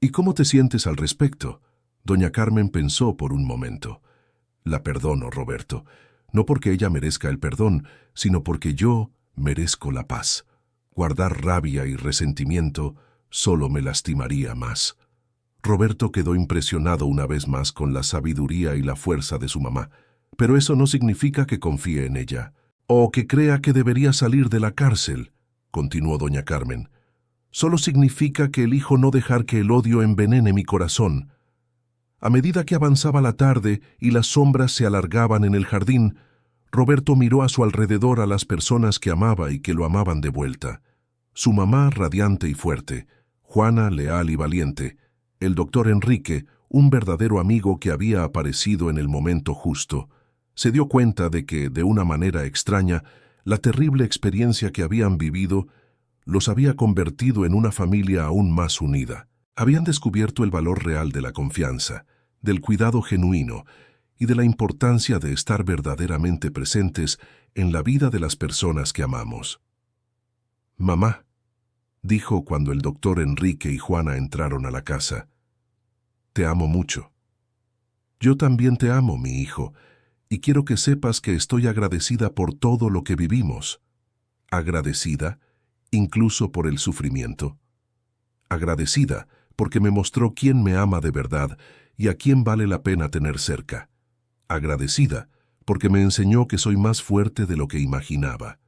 ¿Y cómo te sientes al respecto? Doña Carmen pensó por un momento. La perdono, Roberto, no porque ella merezca el perdón, sino porque yo merezco la paz. Guardar rabia y resentimiento solo me lastimaría más. Roberto quedó impresionado una vez más con la sabiduría y la fuerza de su mamá, pero eso no significa que confíe en ella, o que crea que debería salir de la cárcel, continuó doña Carmen. Solo significa que elijo no dejar que el odio envenene mi corazón. A medida que avanzaba la tarde y las sombras se alargaban en el jardín, Roberto miró a su alrededor a las personas que amaba y que lo amaban de vuelta. Su mamá radiante y fuerte, Juana leal y valiente, el doctor Enrique, un verdadero amigo que había aparecido en el momento justo. Se dio cuenta de que, de una manera extraña, la terrible experiencia que habían vivido los había convertido en una familia aún más unida. Habían descubierto el valor real de la confianza, del cuidado genuino y de la importancia de estar verdaderamente presentes en la vida de las personas que amamos. «Mamá», dijo cuando el doctor Enrique y Juana entraron a la casa, «te amo mucho». «Yo también te amo, mi hijo, y quiero que sepas que estoy agradecida por todo lo que vivimos». «¿Agradecida? Incluso por el sufrimiento». «Agradecida porque me mostró quién me ama de verdad y a quién vale la pena tener cerca. Agradecida porque me enseñó que soy más fuerte de lo que imaginaba.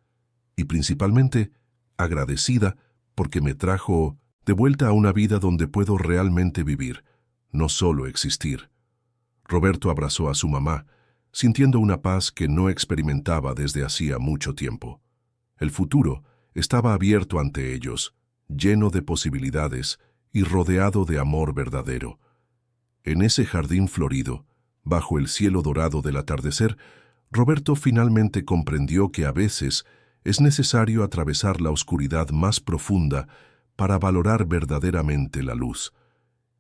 Y principalmente, agradecida porque me trajo de vuelta a una vida donde puedo realmente vivir, no solo existir». Roberto abrazó a su mamá, sintiendo una paz que no experimentaba desde hacía mucho tiempo. El futuro estaba abierto ante ellos, lleno de posibilidades y rodeado de amor verdadero. En ese jardín florido, bajo el cielo dorado del atardecer, Roberto finalmente comprendió que a veces es necesario atravesar la oscuridad más profunda para valorar verdaderamente la luz,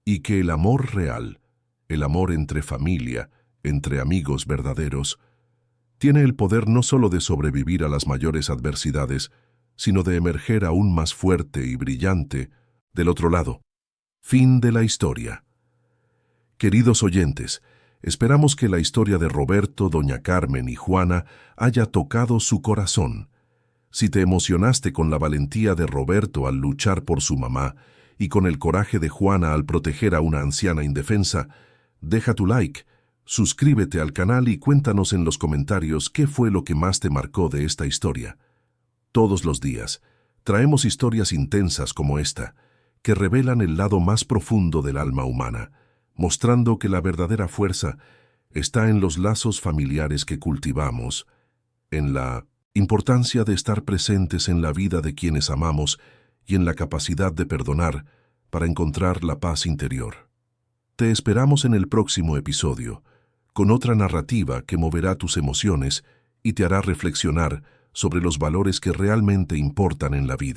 y que el amor real, el amor entre familia, entre amigos verdaderos, tiene el poder no solo de sobrevivir a las mayores adversidades, sino de emerger aún más fuerte y brillante del otro lado. Fin de la historia. Queridos oyentes, esperamos que la historia de Roberto, doña Carmen y Juana haya tocado su corazón. Si te emocionaste con la valentía de Roberto al luchar por su mamá y con el coraje de Juana al proteger a una anciana indefensa, deja tu like, suscríbete al canal y cuéntanos en los comentarios qué fue lo que más te marcó de esta historia. Todos los días, traemos historias intensas como esta, que revelan el lado más profundo del alma humana, mostrando que la verdadera fuerza está en los lazos familiares que cultivamos, en la importancia de estar presentes en la vida de quienes amamos y en la capacidad de perdonar para encontrar la paz interior. Te esperamos en el próximo episodio, con otra narrativa que moverá tus emociones y te hará reflexionar sobre los valores que realmente importan en la vida.